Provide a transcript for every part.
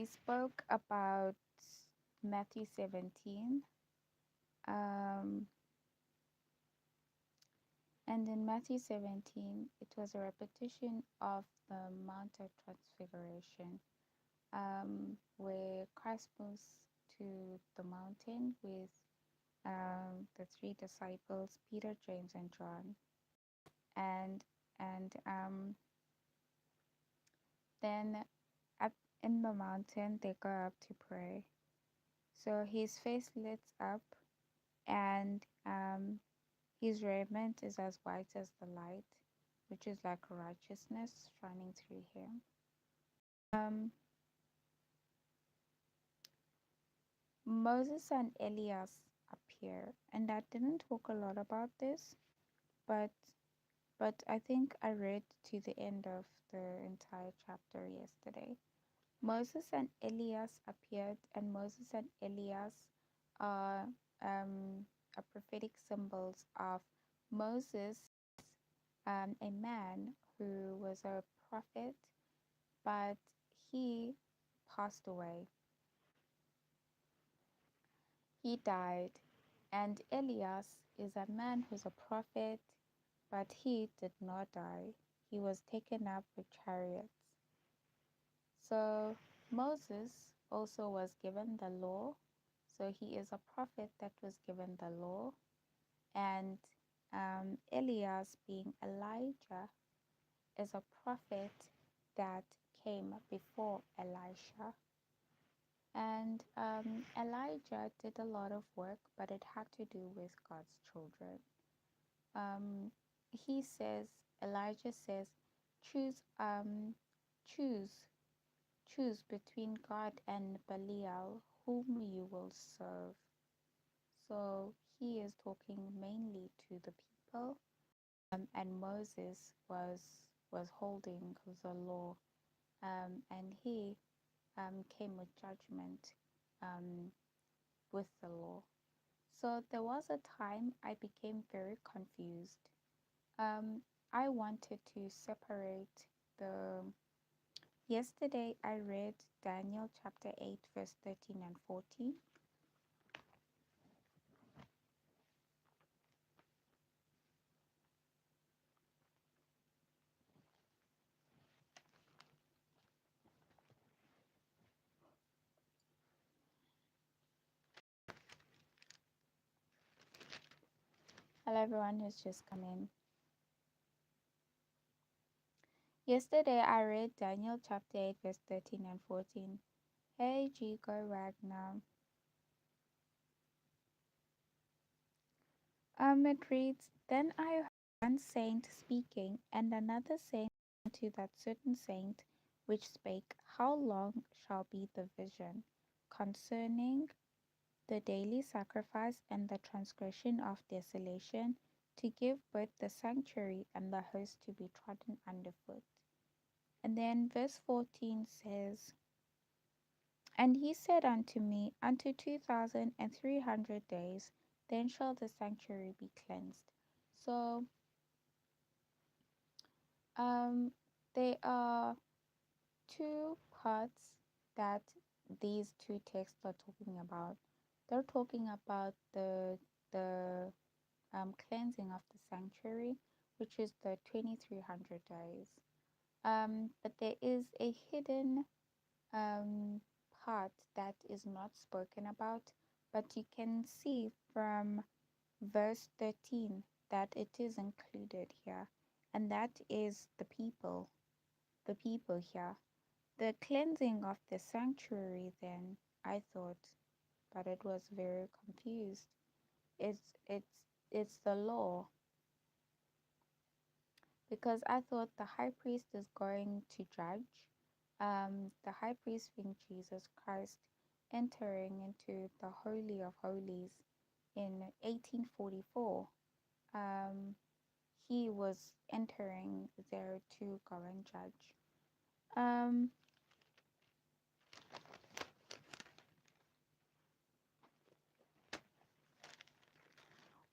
we spoke about Matthew 17. Um, and in Matthew 17, it was a repetition of the Mount of Transfiguration, where Christ moves to the mountain with the three disciples, Peter, James, and John. And and then up in the mountain, they go up to pray. So his face lights up, and his raiment is as white as the light, which is like righteousness shining through him. Um, Moses and Elias appear, and I didn't talk a lot about this, but I think I read to the end of the entire chapter yesterday. Moses and Elias appeared, and Moses and Elias are prophetic symbols of Moses, a man who was a prophet, but he passed away. He died. And Elias is a man who's a prophet, but he did not die. He was taken up with chariots. So Moses also was given the law. So he is a prophet that was given the law. And Elias, being Elijah, is a prophet that came before Elisha. And Elijah did a lot of work, but it had to do with God's children. Um, he says, Elijah says, choose, choose, choose between God and Belial, whom you will serve. So he is talking mainly to the people, and Moses was holding the law, and he came with judgment with the law. So there was a time I became very confused. I wanted to separate the. Yesterday I read Daniel chapter 8, verse 13 and 14. Hello, everyone who's just come in. Yesterday I read Daniel chapter 8, verse 13 and 14. Hey, Jigo Ragnar. It reads, Then I heard one saint speaking, and another saying to that certain saint which spake, How long shall be the vision concerning the daily sacrifice and the transgression of desolation, to give both the sanctuary and the host to be trodden underfoot? And then verse 14 says, And he said unto me, Unto 2,300 days, then shall the sanctuary be cleansed. So there are two parts that these two texts are talking about. They're talking about the cleansing of the sanctuary, which is the 2,300 days. But there is a hidden part that is not spoken about, but you can see from verse 13 that it is included here, and that is the people here. The cleansing of the sanctuary, then, I thought, but it was very confused. It's it's it's the law, because I thought the high priest is going to judge, the high priest being Jesus Christ, entering into the Holy of Holies in 1844. He was entering there to go and judge. Um,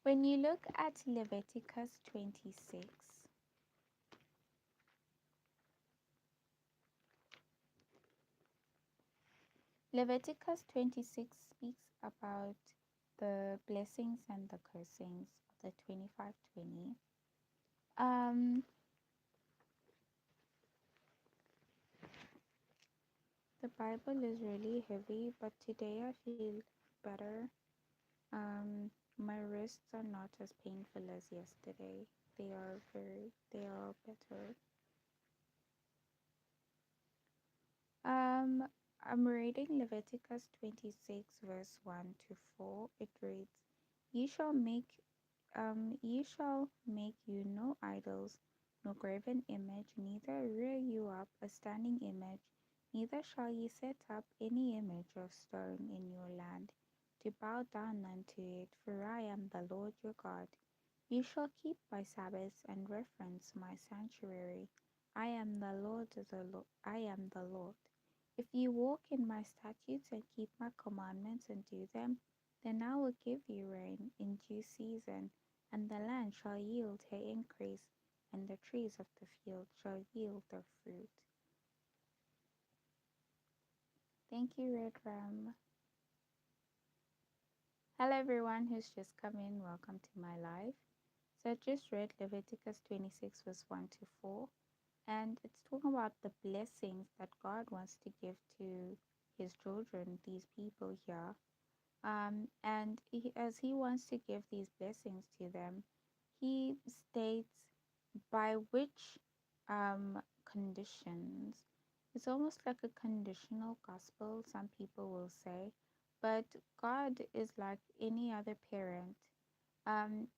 when you look at Leviticus 26, Leviticus 26 speaks about the blessings and the cursings of the 25:20. Um, the Bible is really heavy, but today I feel better. My wrists are not as painful as yesterday. They are better. Um, I'm reading Leviticus 26, verse 1 to 4. It reads, Ye shall make you no idols, no graven image, neither rear you up a standing image, neither shall ye set up any image of stone in your land, to bow down unto it, for I am the Lord your God. You shall keep my Sabbaths and reverence my sanctuary. I am the I am the Lord. If you walk in my statutes and keep my commandments and do them, then I will give you rain in due season, and the land shall yield her increase, and the trees of the field shall yield their fruit. Thank you, Red Ram. Hello, everyone who's just come in. Welcome to my live. So I just read Leviticus 26, verse 1 to 4, and it's talking about the blessings that God wants to give to his children, these people here. And as he wants to give these blessings to them, he states by which conditions. It's almost like a conditional gospel, some people will say, but God is like any other parent.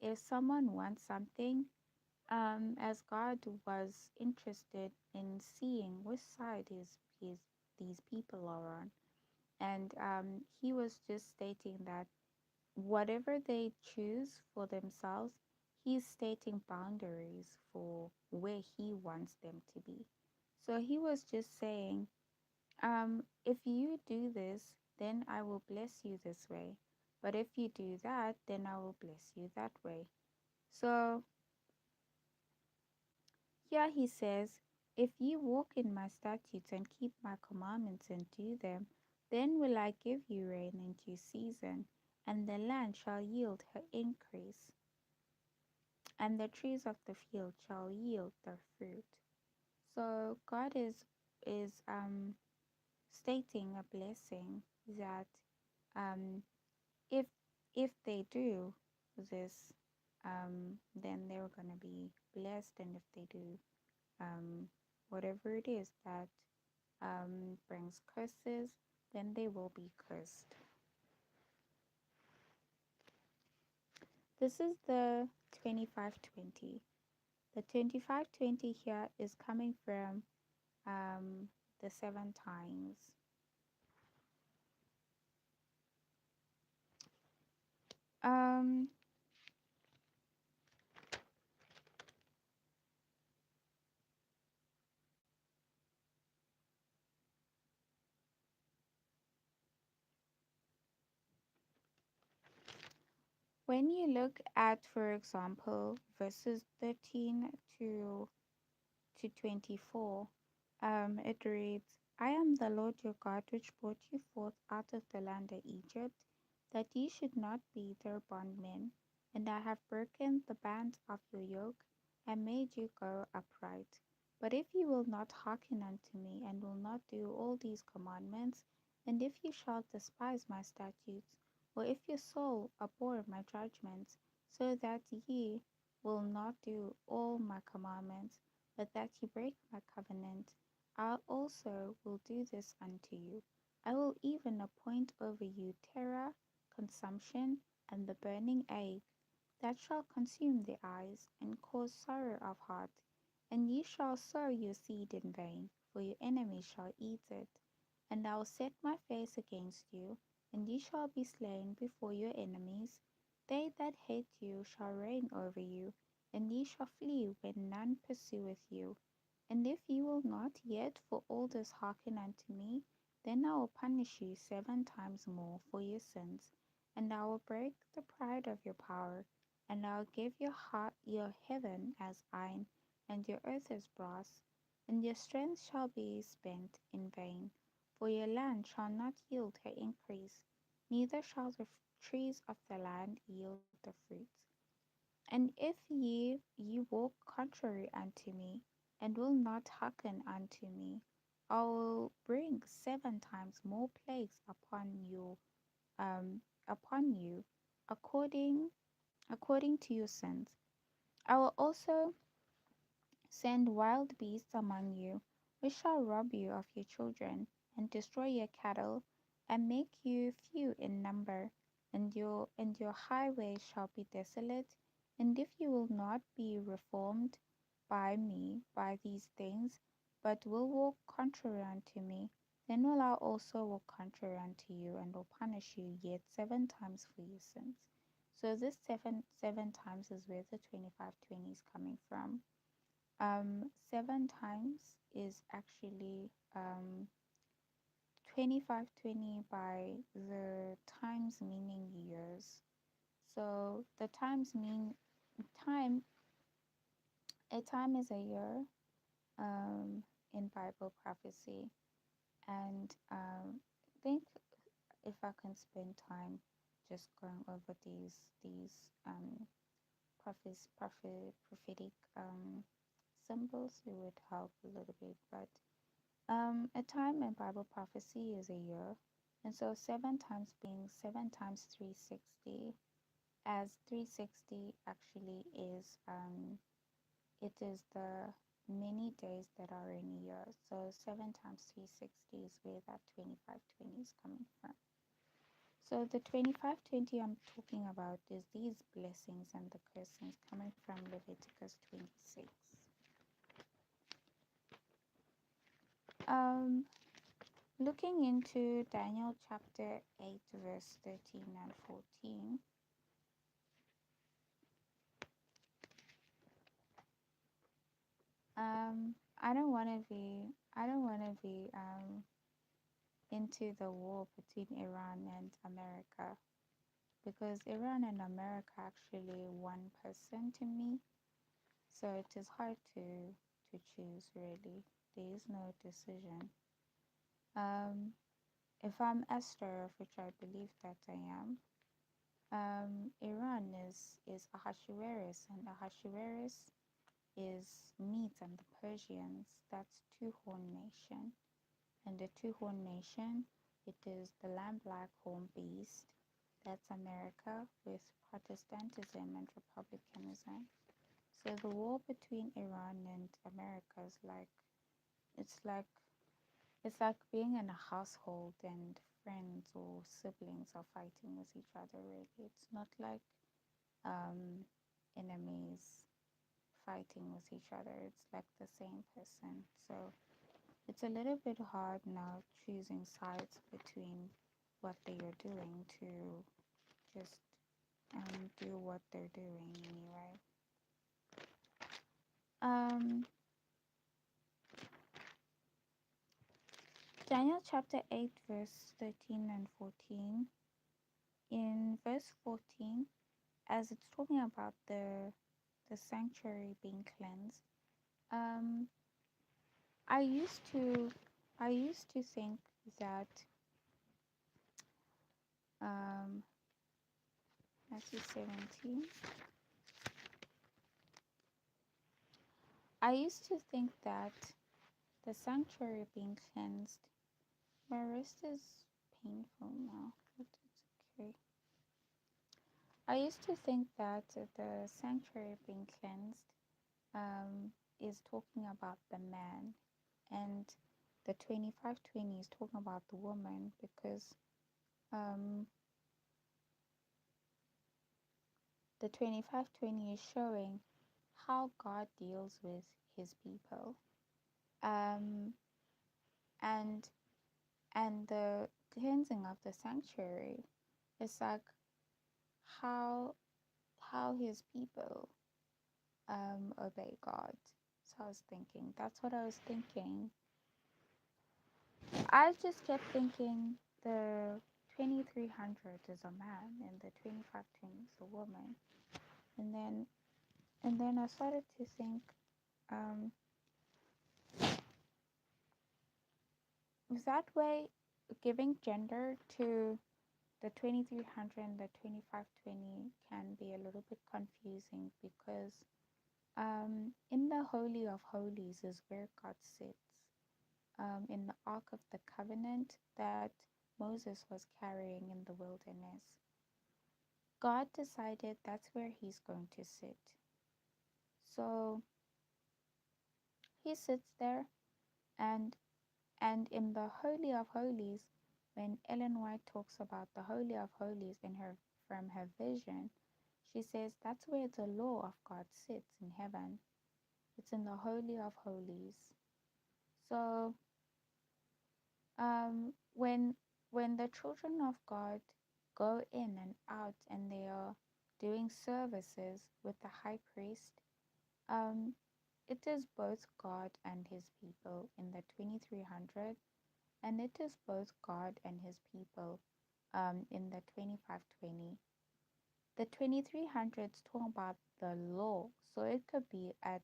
If someone wants something, as God was interested in seeing which side these people are on, and he was just stating that whatever they choose for themselves, he's stating boundaries for where he wants them to be. So he was just saying, if you do this, then I will bless you this way. But if you do that, then I will bless you that way. So here he says, if ye walk in my statutes and keep my commandments and do them, then will I give you rain in due season, and the land shall yield her increase, and the trees of the field shall yield their fruit. So God is stating a blessing that um, if if they do this, then they're gonna be blessed, and if they do um, whatever it is that brings curses, then they will be cursed. This is the 25:20. The 25:20 here is coming from the 7 times. Um, when you look at, for example, verses 13 to 24, it reads, I am the Lord your God, which brought you forth out of the land of Egypt, that ye should not be their bondmen. And I have broken the bands of your yoke, and made you go upright. But if ye will not hearken unto me, and will not do all these commandments, and if ye shall despise my statutes, or if your soul abhor my judgments, so that ye will not do all my commandments, but that ye break my covenant, I also will do this unto you. I will even appoint over you terror, consumption, and the burning ague, that shall consume the eyes, and cause sorrow of heart. And ye shall sow your seed in vain, for your enemies shall eat it. And I will set my face against you, and ye shall be slain before your enemies. They that hate you shall reign over you, and ye shall flee when none pursueth you. And if ye will not yet for all this hearken unto me, then I will punish you 7 times more for your sins, and I will break the pride of your power, and I will give your heart your heaven as iron, and your earth as brass, and your strength shall be spent in vain. For your land shall not yield her increase, neither shall the trees of the land yield the fruits. And if ye walk contrary unto me, and will not hearken unto me, I will bring 7 times more plagues upon you, according to your sins. I will also send wild beasts among you, which shall rob you of your children, and destroy your cattle, and make you few in number, and your highways shall be desolate. And if you will not be reformed by me by these things, but will walk contrary unto me, then will I also walk contrary unto you, and will punish you yet 7 times for your sins. So this seven times is where the 25:20 is coming from. 7 times is actually 25:20 by the times meaning years. So the times mean time. A time is a year in Bible prophecy, and think if I can spend time just going over these prophetic symbols, it would help a little bit. But a time in Bible prophecy is a year, and so 7 times being 7 times 360, as 360 actually is it is the many days that are in a year. So 7 times 360 is where that 25:20 is coming from. So the 25:20 I'm talking about is these blessings and the cursings coming from Leviticus 26. Um, Looking into Daniel chapter 8, verse 13 and 14, I don't want to be into the war between Iran and America, because Iran and America actually one person to me, so it is hard to choose really. There is no decision. Um, if I'm Esther, of which I believe that I am, Iran is Ahasuerus, and Ahasuerus is Medes and the Persians. That's two-horn nation, and the two-horn nation, it is the lamb-black horn beast. That's America with Protestantism and republicanism. So the war between Iran and America is it's like it's like being in a household and friends or siblings are fighting with each other really. It's not like enemies fighting with each other. It's like the same person. So it's a little bit hard now choosing sides between what they are doing to just do what they're doing anyway. Um, Daniel chapter 8, verse 13 and 14. In verse 14, as it's talking about the sanctuary being cleansed, um, I used to I used to think that um, Matthew 17. I used to think that the sanctuary being cleansed. My wrist is painful now, but it's okay. I used to think that the sanctuary being cleansed is talking about the man, and the 25:20 is talking about the woman, because um, the 25:20 is showing how God deals with his people. Um, and the cleansing of the sanctuary is like how his people obey God. So I was thinking, that's what I was thinking. I just kept thinking the 2300 is a man and the 25:20 is a woman. And then I started to think, um, that way, giving gender to the 2300 and the 2520 can be a little bit confusing because in the Holy of Holies is where God sits. In the Ark of the Covenant that Moses was carrying in the wilderness, God decided that's where he's going to sit. So he sits there, and in the Holy of Holies, when Ellen White talks about the Holy of Holies in her from her vision, she says that's where the law of God sits in heaven. It's in the Holy of Holies. So when the children of God go in and out and they are doing services with the high priest, um, it is both God and his people in the 2300, and it is both God and his people in the 2520. The 2300s talk about the law, so it could be as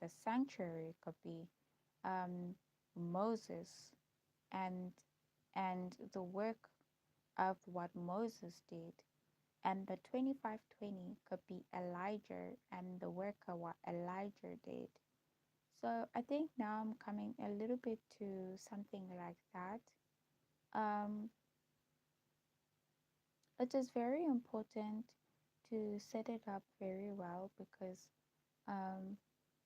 the sanctuary, it could be um, Moses and the work of what Moses did. And the 2520 could be Elijah and the work of what Elijah did. So I think now I'm coming a little bit to something like that. Um, it is very important to set it up very well because um,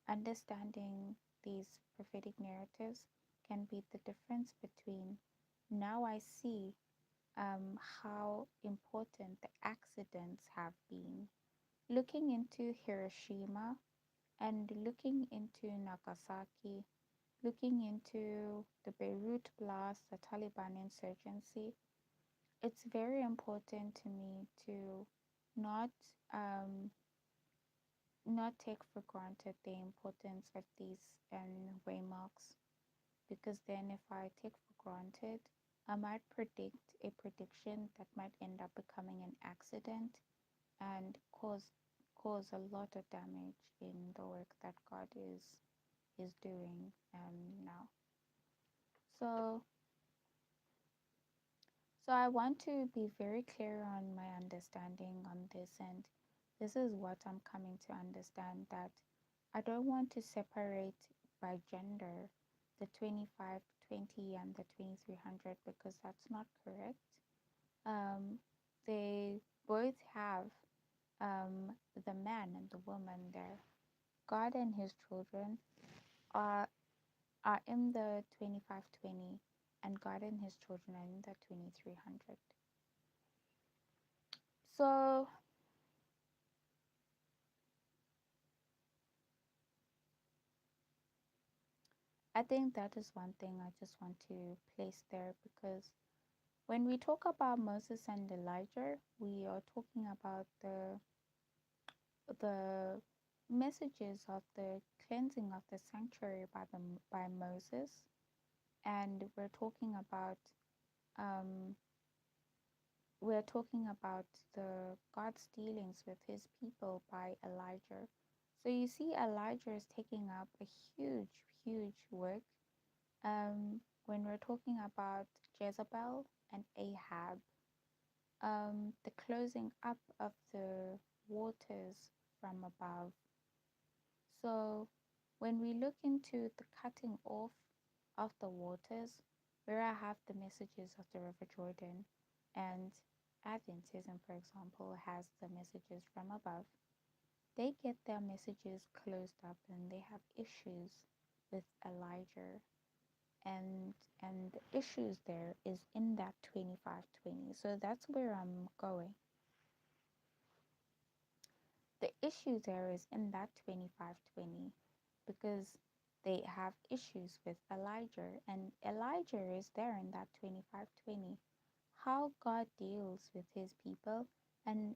understanding these prophetic narratives can be the difference between now I see how important the accidents have been. Looking into Hiroshima and looking into Nagasaki, looking into the Beirut blast, the Taliban insurgency, it's very important to me to not um, not take for granted the importance of these waymarks, because then if I take for granted, I might predict a prediction that might end up becoming an accident and cause a lot of damage in the work that God is doing now. So I want to be very clear on my understanding on this, and this is what I'm coming to understand, that I don't want to separate by gender the 2520 and the 2300, because that's not correct. They both have the man and the woman there. God and his children are in the 2520, and God and his children are in the 2300. So I think that is one thing I just want to place there, because when we talk about Moses and Elijah, we are talking about the messages of the cleansing of the sanctuary by Moses, and um, we're talking about the God's dealings with his people by Elijah. So you see, Elijah is taking up a huge work when we're talking about Jezebel and Ahab, the closing up of the waters from above. So when we look into the cutting off of the waters, where I have the messages of the River Jordan, and Adventism, for example, has the messages from above, they get their messages closed up and they have issues with Elijah. And the issues there is in that 2520. So that's where I'm going. The issue there is in that 2520, because they have issues with Elijah, and Elijah is there in that 2520. How God deals with his people, and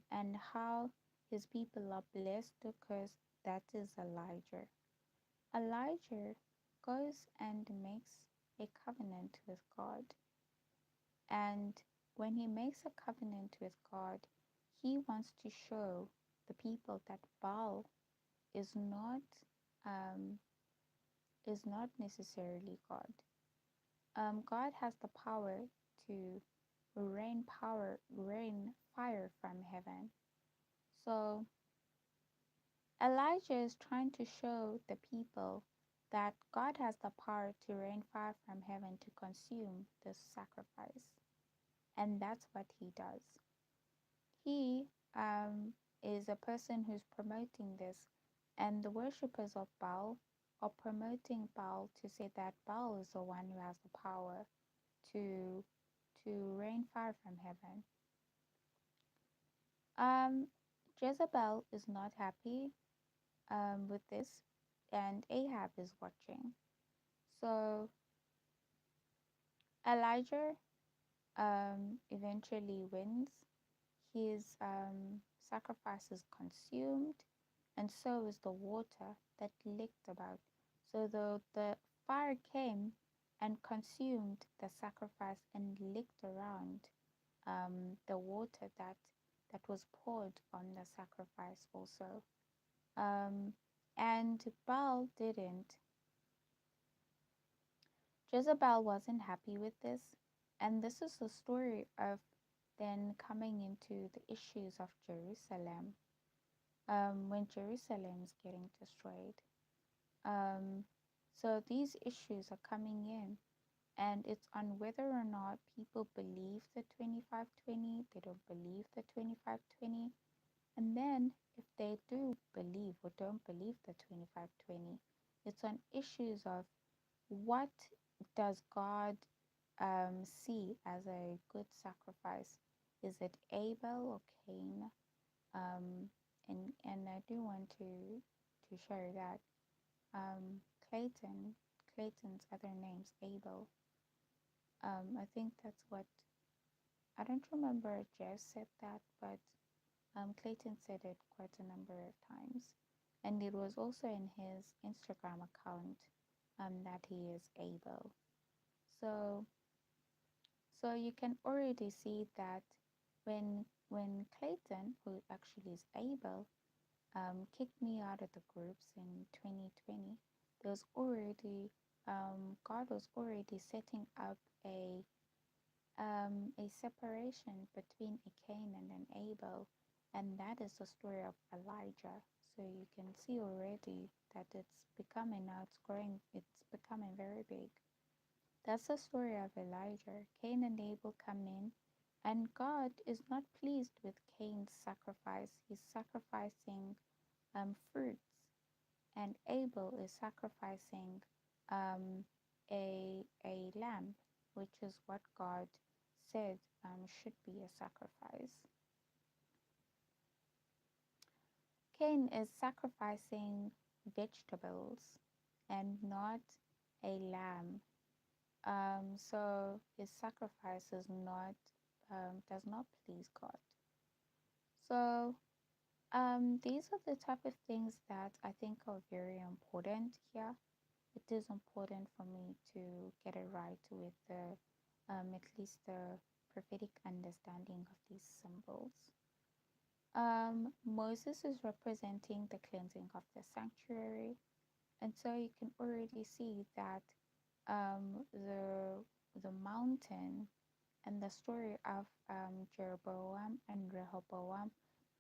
how his people are blessed, because that is Elijah. Elijah goes and makes a covenant with God. And when he makes a covenant with God, he wants to show the people that Baal is not um, necessarily God. God has the power to rain fire from heaven. So Elijah is trying to show the people that God has the power to rain fire from heaven to consume this sacrifice. And that's what he does. He is a person who's promoting this, and the worshippers of Baal are promoting Baal to say that Baal is the one who has the power to rain fire from heaven. Um, Jezebel is not happy with this, and Ahab is watching. So Elijah eventually wins. His sacrifice is consumed, and so is the water that licked about. So the fire came and consumed the sacrifice and licked around the water that was poured on the sacrifice also. Um, and Baal didn't. Jezebel wasn't happy with this, and this is the story of then coming into the issues of Jerusalem, when Jerusalem is getting destroyed. Um, so these issues are coming in, and it's on whether or not people believe the 25-20, they don't believe the 25-20, and then if they do believe or don't believe the 25-20, it's on issues of what does God see as a good sacrifice? Is it Abel or Cain? And I do want to share that Clayton's other name's Abel. I think that's what I don't remember if Jeff said that, but Clayton said it quite a number of times, and it was also in his Instagram account that he is Abel. So So you can already see that when Clayton, who actually is Abel, kicked me out of the groups in 2020, there was already God was already setting up a separation between a Cain and an Abel, and that is the story of Elijah. So you can see already that it's becoming now, it's growing, it's becoming very big. That's the story of Elijah. Cain and Abel come in, and God is not pleased with Cain's sacrifice. He's sacrificing fruits, and Abel is sacrificing a lamb, which is what God said should be a sacrifice. Cain is sacrificing vegetables and not a lamb. So his sacrifice is not does not please God. So these are the type of things that I think are very important here. It is important for me to get it right with the at least the prophetic understanding of these symbols. Moses is representing the cleansing of the sanctuary, and so you can already see that the mountain and the story of Jeroboam and Rehoboam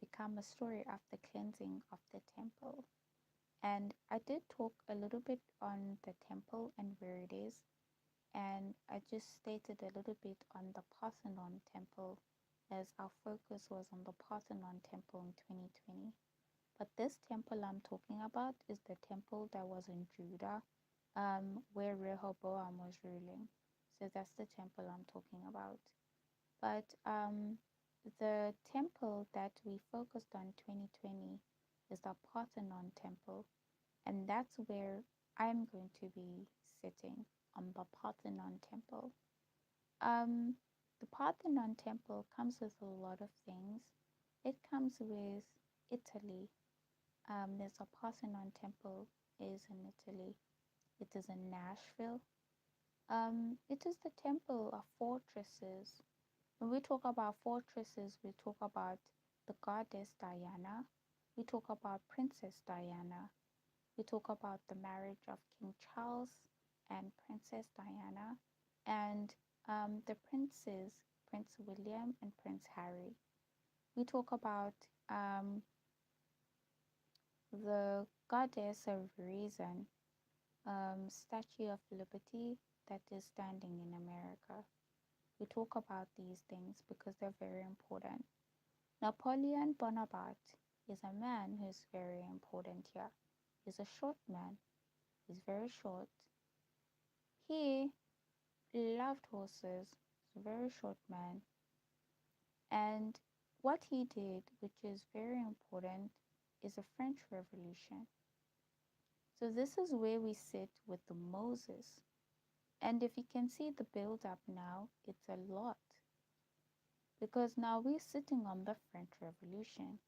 become a story of the cleansing of the temple. And I did talk a little bit on the temple and where it is, and I just stated a little bit on the Parthenon temple as our focus was on the Parthenon temple in 2020. But this temple I'm talking about is the temple that was in Judah, where Rehoboam was ruling. So that's the temple I'm talking about. But the temple that we focused on 2020 is the Parthenon temple, and that's where I'm going to be sitting on the Parthenon temple. The Parthenon temple comes with a lot of things. It comes with Italy. There's a Parthenon temple is in Italy. It is in Nashville. It is the temple of fortresses. When we talk about fortresses, we talk about the goddess Diana. We talk about Princess Diana. We talk about the marriage of King Charles and Princess Diana. and the princes, Prince William and Prince Harry. We talk about um, the goddess of reason, Statue of Liberty that is standing in America. We talk about these things because they're very important. Napoleon Bonaparte is a man who's very important here. He's a short man, he's very short. He loved horses, he's a very short man. And what he did, which is very important, is the French Revolution. So this is where we sit with the Moses. And if you can see the build up now, it's a lot. Because now we're sitting on the French Revolution.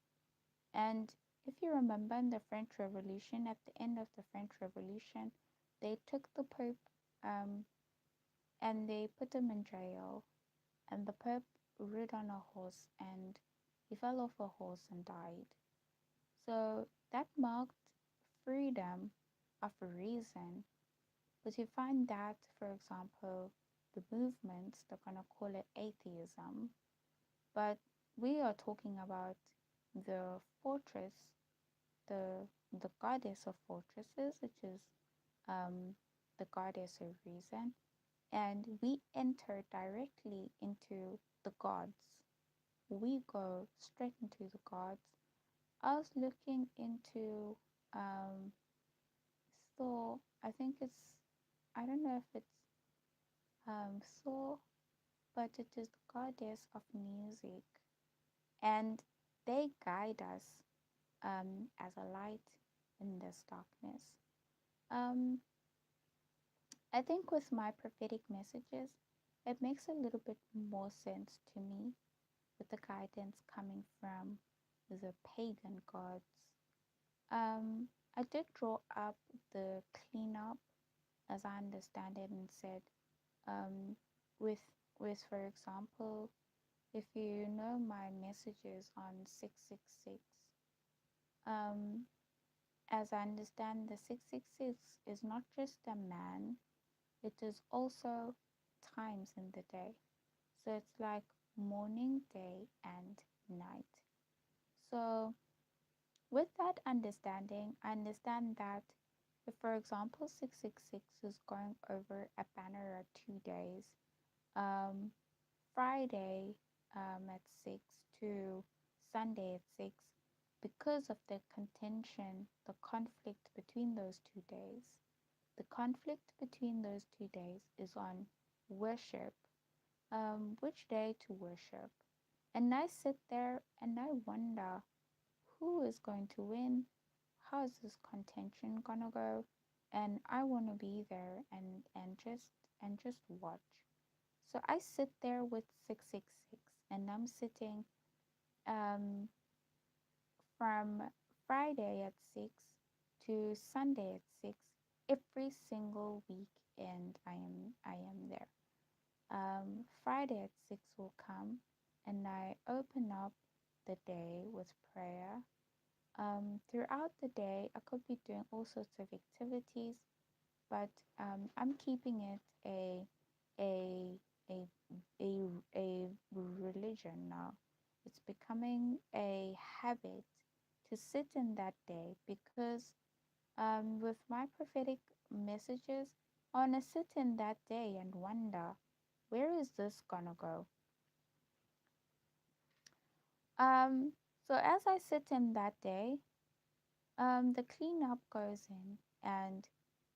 And if you remember in the French Revolution, at the end of the French Revolution, they took the Pope um, and they put him in jail. And the Pope rode on a horse and he fell off a horse and died. So that marked freedom of reason. But you find that, for example, the movements, they're going to call it atheism. But we are talking about the fortress, the the goddess of fortresses, which is the goddess of reason, and we enter directly into the gods. We go straight into the gods. I was looking into um, Thor. I think it's, I don't know if it's Thor, but it is the goddess of music, and they guide us as a light in this darkness. Um, I think with my prophetic messages, it makes a little bit more sense to me with the guidance coming from the pagan gods. I did draw up the cleanup as I understand it and said, um, with for example, if you know my messages on 666, um, as I understand, the 666 is not just a man, it is also times in the day. So it's like morning, day, and night. So, with that understanding, I understand that if, for example, 666 is going over a banner of 2 days, um, Friday at 6 to Sunday at 6, because of the contention, the conflict between those 2 days. The conflict between those 2 days is on worship, which day to worship. And I sit there and I wonder who is going to win? How is this contention gonna go? And I want to be there and just watch. So I sit there with 666 and I'm sitting um, from Friday at 6 to Sunday at 6 every single week, and I am there. Friday at 6 will come and I open up the day with prayer. Throughout the day, I could be doing all sorts of activities, but I'm keeping it a a a religion now. It's becoming a habit to sit in that day because with my prophetic messages, I want to sit in that day and wonder, where is this gonna go? Um, so as I sit in that day, the cleanup goes in and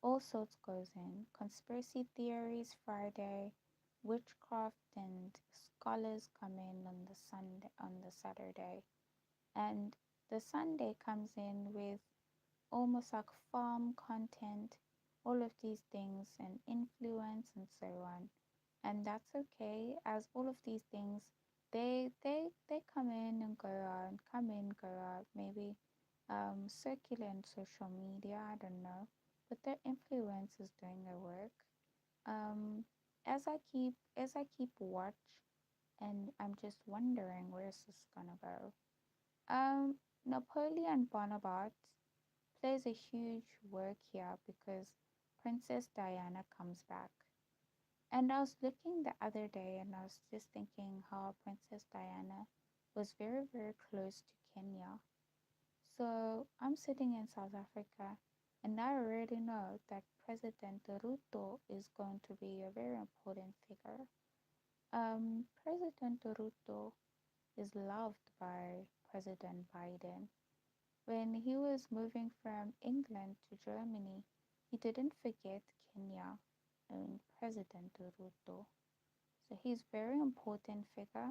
all sorts goes in. Conspiracy theories Friday, witchcraft and scholars come in on the Sunday, on the Saturday, and the Sunday comes in with almost like farm content, all of these things and influence and so on. And that's okay, as all of these things, they come in and go out, come in, go out, maybe circular in social media, I don't know, but their influence is doing their work. Um, as I keep watch, and I'm just wondering where's this gonna go. Napoleon Bonaparte plays a huge work here because Princess Diana comes back. And I was looking the other day and I was just thinking how Princess Diana was very, very close to Kenya. So I'm sitting in South Africa and I already know that President Ruto is going to be a very important figure. President Ruto is loved by President Biden. When he was moving from England to Germany, he didn't forget Kenya and President Ruto. So he's very important figure.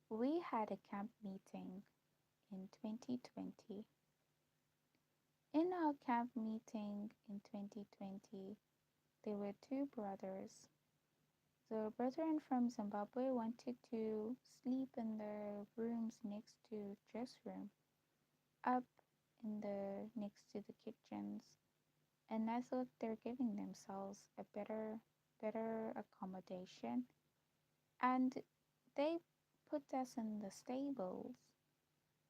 We had a camp meeting in 2020. In our camp meeting in 2020, there were two brothers. The brethren from Zimbabwe wanted to sleep in the rooms next to Jeff's room, up in the next to the kitchens, and I thought they're giving themselves a better accommodation, and they put us in the stables.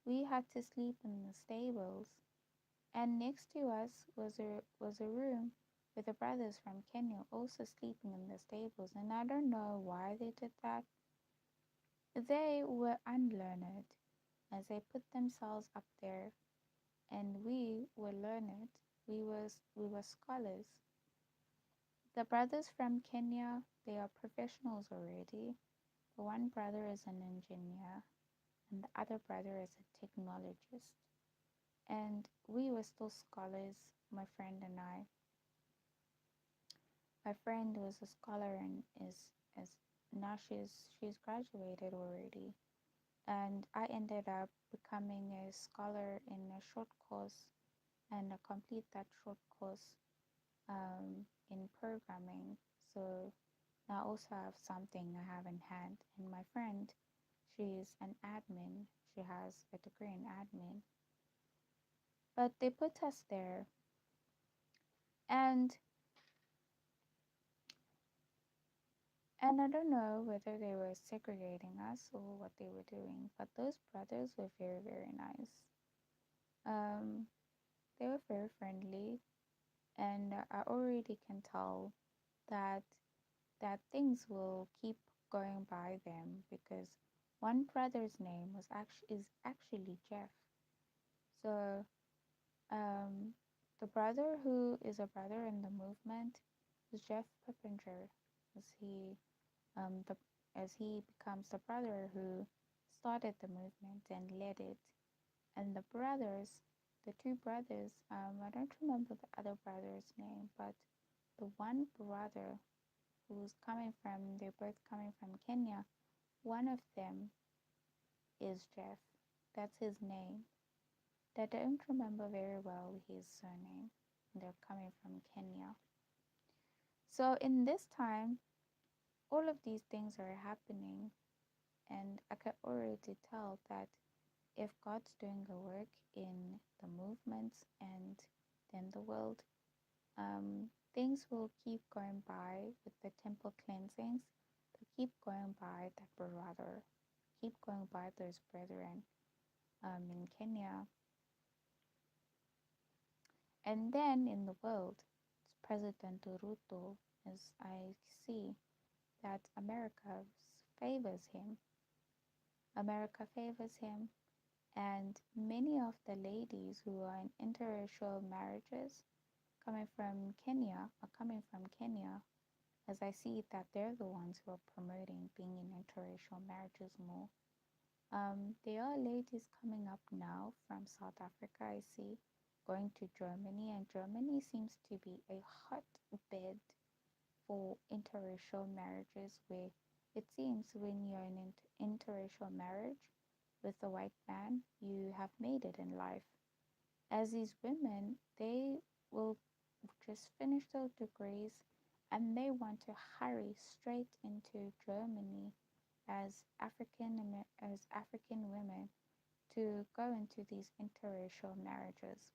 We had to sleep in the stables, and next to us was a room with the brothers from Kenya also sleeping in the stables, and I don't know why they did that. They were unlearned as they put themselves up there, and we were learned. We were scholars. The brothers from Kenya, they are professionals already. The one brother is an engineer, and the other brother is a technologist. And we were still scholars, my friend and I. My friend was a scholar and is now she's graduated already. And I ended up becoming a scholar in a short course, and I complete that short course in programming. So now I also have something I have in hand. And my friend, she's an admin. She has a degree in admin. But they put us there, and I don't know whether they were segregating us or what they were doing, but those brothers were very, very nice. Um, they were very friendly, and I already can tell that things will keep going by them because one brother's name is actually Jeff. So the brother who is a brother in the movement is Jeff Peppinger, as the as he becomes the brother who started the movement and led it. And the brothers, the two brothers, I don't remember the other brother's name, but the one brother they're both coming from Kenya. One of them is Jeff. That's his name. I don't remember very well his surname. They're coming from Kenya. So in this time, all of these things are happening, and I can already tell that if God's doing a work in the movements and then the world, things will keep going by with the temple cleansings. They keep going by that brother, keep going by those brethren in Kenya. And then in the world, it's President Ruto, as I see that favors him. America favors him, and many of the ladies who are in interracial marriages are coming from Kenya, as I see that they're the ones who are promoting being in interracial marriages more. There are ladies coming up now from South Africa, I see, going to Germany, and Germany seems to be a hotbed for interracial marriages, where it seems when you're in an interracial marriage with a white man, you have made it in life. As these women, they will just finish their degrees and they want to hurry straight into Germany as African women to go into these interracial marriages.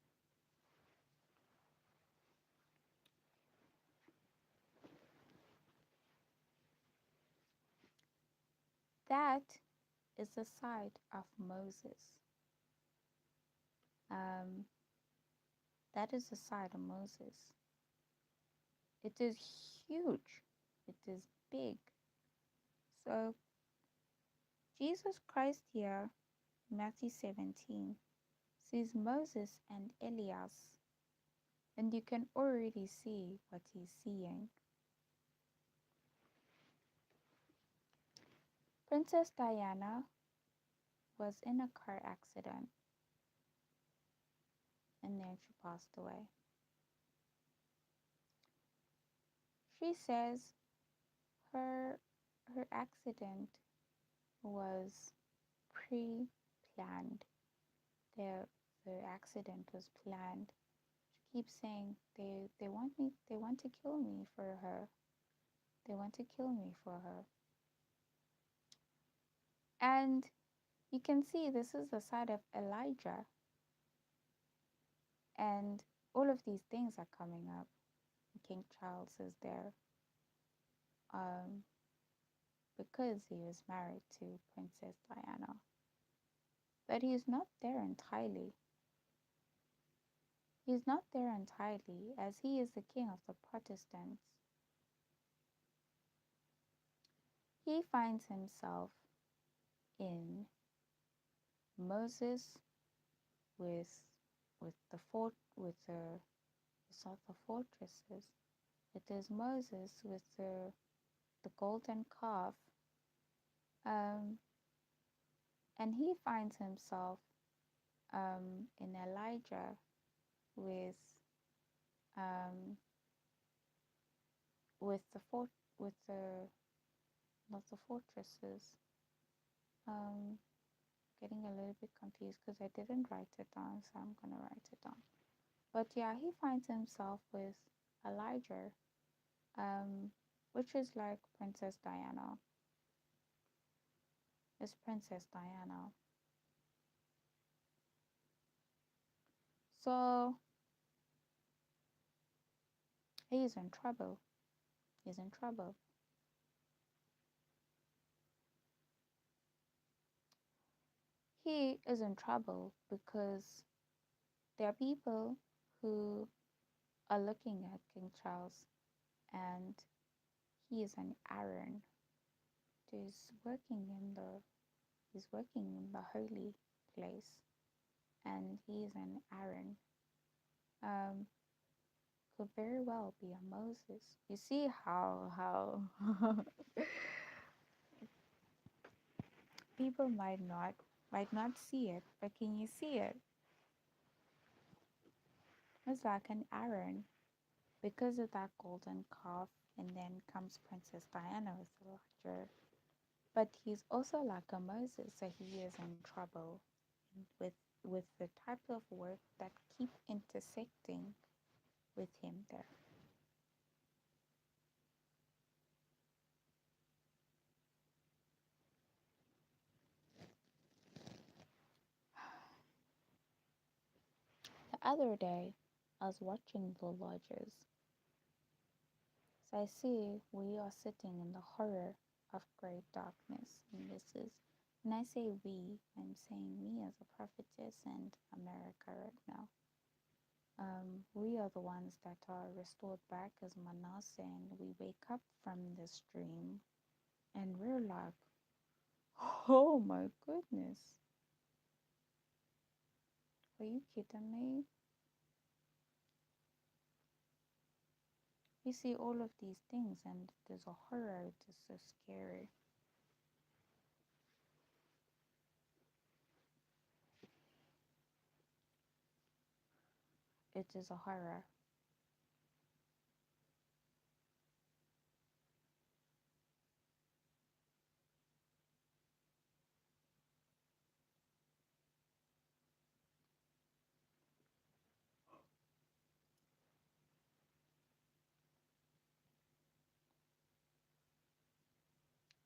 That is the side of Moses. Um, that is the side of Moses. It is huge. It is big. So Jesus Christ here, Matthew 17, sees Moses and Elias, and you can already see what he's seeing. Princess Diana was in a car accident and then she passed away. She says her her accident was pre-planned. The the accident was planned. She keeps saying they want to kill me for her. They want to kill me for her. And you can see this is the side of Elijah, and all of these things are coming up. King Charles is there um, because he was married to Princess Diana. But he's not there entirely. He's not there entirely, as he is the king of the Protestants. He finds himself in Moses with the it's not the fortresses. It is Moses with the golden calf, um, and he finds himself in Elijah with um, with the fort with the not the fortresses. Um, Getting a little bit confused because I didn't write it down, so I'm gonna write it down. But yeah, he finds himself with Elijah, um, which is like Princess Diana. It's Princess Diana. So he's in trouble. He's in trouble. He is in trouble because there are people who are looking at King Charles, and he is an Aaron. He's working in the he's working in the holy place, and he is an Aaron. Um, could very well be a Moses. You see how people might not see it, but can you see it? It's like an Aaron because of that golden calf, and then comes Princess Diana with the larger. But he's also like a Moses, so he is in trouble with the type of work that keep intersecting with him there. The other day, I was watching the lodges, so I see we are sitting in the horror of great darkness, and this is, when I say we, I'm saying me as a prophetess and America right now. We are the ones that are restored back as Manasseh, and we wake up from this dream, and we're like, oh my goodness, are you kidding me? We see all of these things, and there's a horror. It is so scary. It is a horror.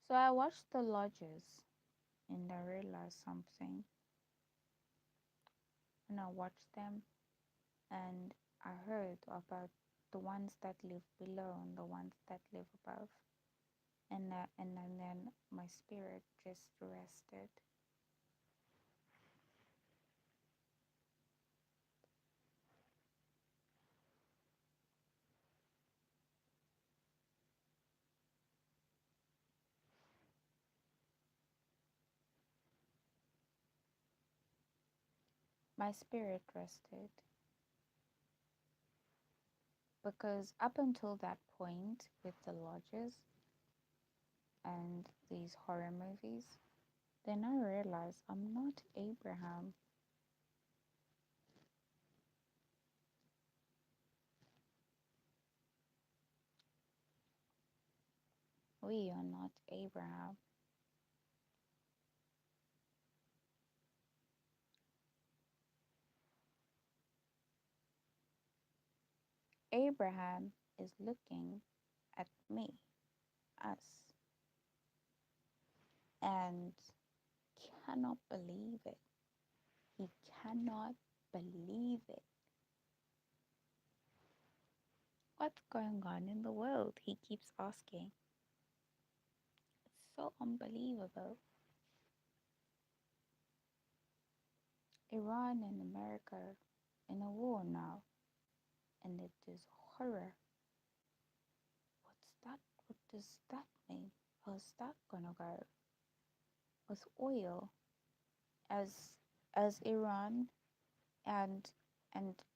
So I watched the lodges, and I realized something. And I watched them, and I heard about the ones that live below and the ones that live above. And then my spirit just rested. my spirit rested because up until that point with the lodges and these horror movies, then I realized I'm not Abraham. We are not Abraham. Abraham is looking at me, us, and cannot believe it. He cannot believe it. What's going on in the world? He keeps asking. It's so unbelievable. Iran and America in a war now, and it is horror. What's that? What does that mean? How's that gonna go? With oil, as Iran and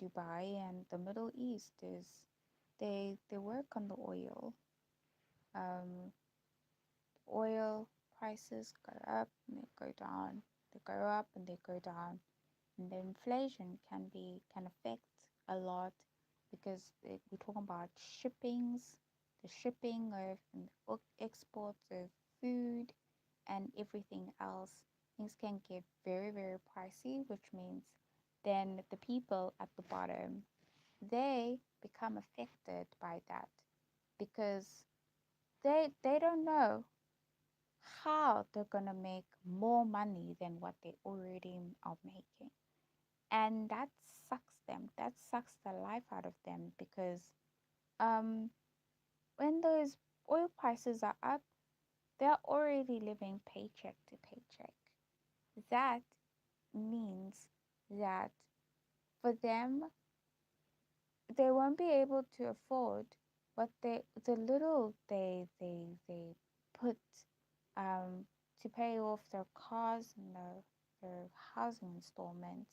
Dubai and the Middle East is, they work on the oil. Um, Oil prices go up and they go down. They go up and they go down. And the inflation can affect a lot because we're talking about shippings, the shipping of and exports of food and everything else. Things can get very, very pricey, which means then the people at the bottom, they become affected by that because they don't know how they're gonna make more money than what they already are making. And that sucks them. That sucks the life out of them because um when those oil prices are up, they're already living paycheck to paycheck. That means that for them they won't be able to afford what the little they put to pay off their cars and their housing installments,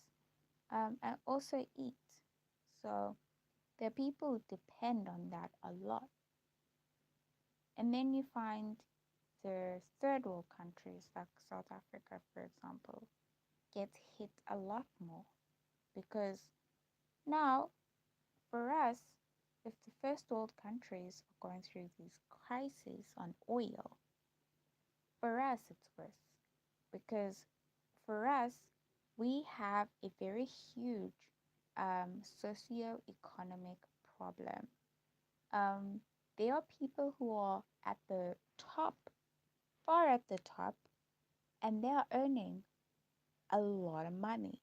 and also eat. So the people depend on that a lot. And then you find the third world countries like South Africa, for example, get hit a lot more because now for us, if the first world countries are going through these crises on oil, for us it's worse because for us we have a very huge socio-economic problem. Um, there are people who are at the top, far at the top, and they are earning a lot of money.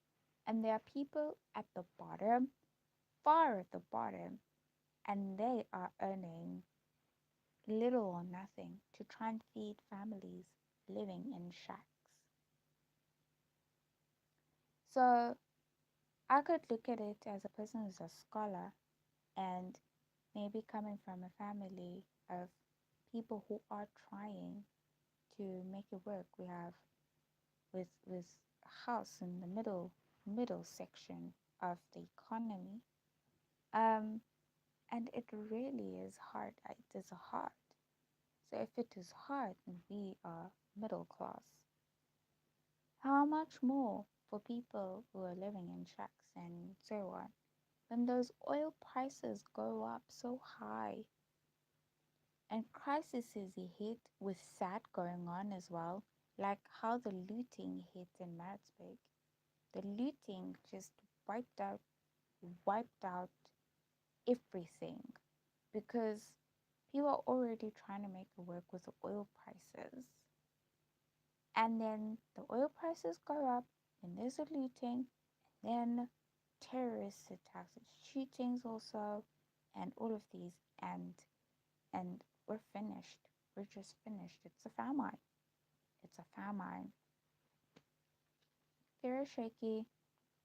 And there are people at the bottom, far at the bottom, and they are earning little or nothing to try and feed families living in shacks. So I could look at it as a person who's a scholar and maybe coming from a family of people who are trying to make it work. We have with a house in the middle section of the economy. Um, and it really is hard. It is hard. So if it is hard and we are middle class, how much more for people who are living in shacks and so on? When those oil prices go up so high and crises hit with that going on as well, like how the looting hit in Maritzburg. The looting just wiped out everything because people are already trying to make it work with the oil prices. And then the oil prices go up, and there's a looting, and then terrorist attacks, shootings also, and all of these, and we're finished. We're just finished. It's a famine. It's a famine. Very shaky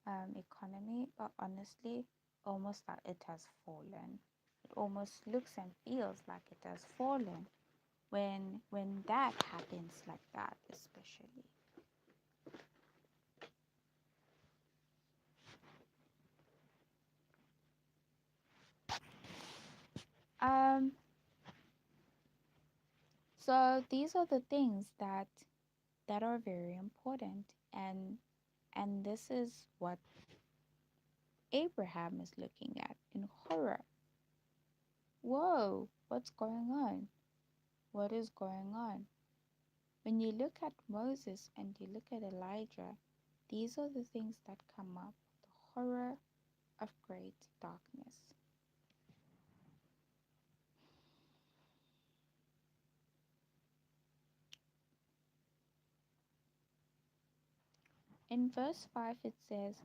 economy, but honestly, almost like it has fallen. It almost looks and feels like it has fallen when that happens like that, especially. Um, so these are the things that are very important, and this is what Abraham is looking at in horror. Whoa, what's going on? What is going on? When you look at Moses and you look at Elijah, these are the things that come up, the horror of great darkness. In verse 5 it says,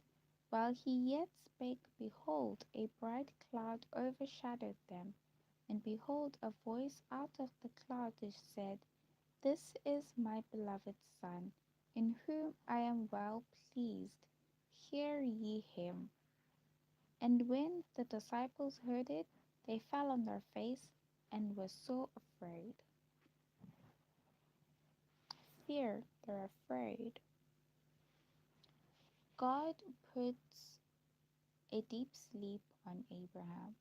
"While he yet spake, behold, a bright cloud overshadowed them, and behold, a voice out of the cloud which said, This is my beloved Son, in whom I am well pleased. Hear ye him." And when the disciples heard it, they fell on their face and were so afraid. Fear, they're afraid. God puts a deep sleep on Abraham.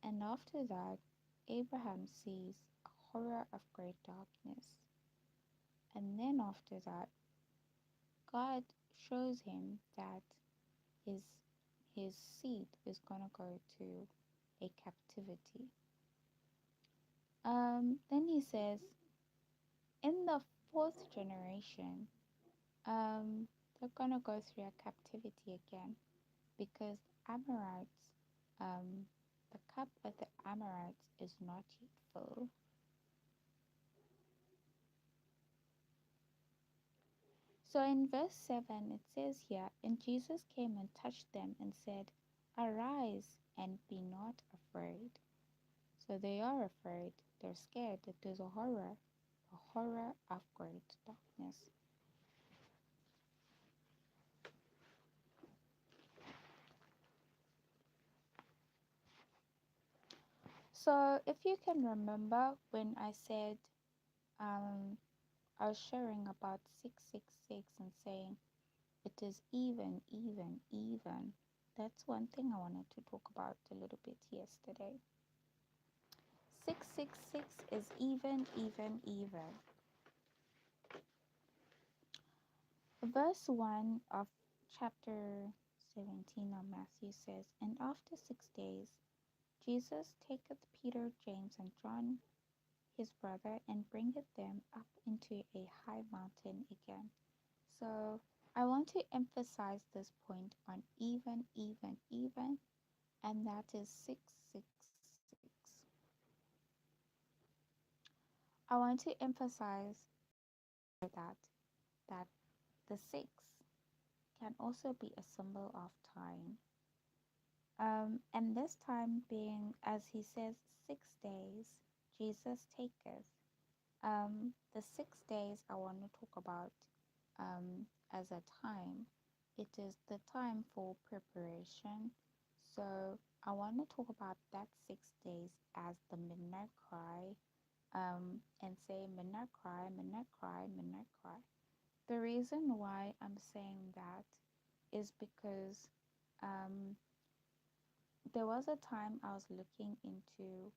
And after that, Abraham sees a horror of great darkness. And then after that, God shows him that his his seed is gonna go to a captivity. Then he says, in the fourth generation, they're gonna go through a captivity again because Amorites, um, the cup of the Amorites is not yet full. So in verse 7, it says here, "And Jesus came and touched them and said, Arise and be not afraid." So they are afraid, they're scared that there's a horror of great darkness. So if you can remember when I said, um, I was sharing about 666 and saying it is even, even, even. That's one thing I wanted to talk about a little bit yesterday. 666 is even, even, even. Verse 1 of chapter 17 of Matthew says, "And after 6 days, Jesus taketh Peter, James, and John, his brother, and bringeth them up into a high mountain again." So I want to emphasize this point on even, even, even, and that is 666. I want to emphasize that that the six can also be a symbol of time. And this time being, as he says, 6 days, Jesus taketh. The 6 days I want to talk about as a time. It is the time for preparation. So I want to talk about that 6 days as the midnight cry, and say midnight cry, midnight cry, midnight cry. The reason why I'm saying that is because um, there was a time I was looking into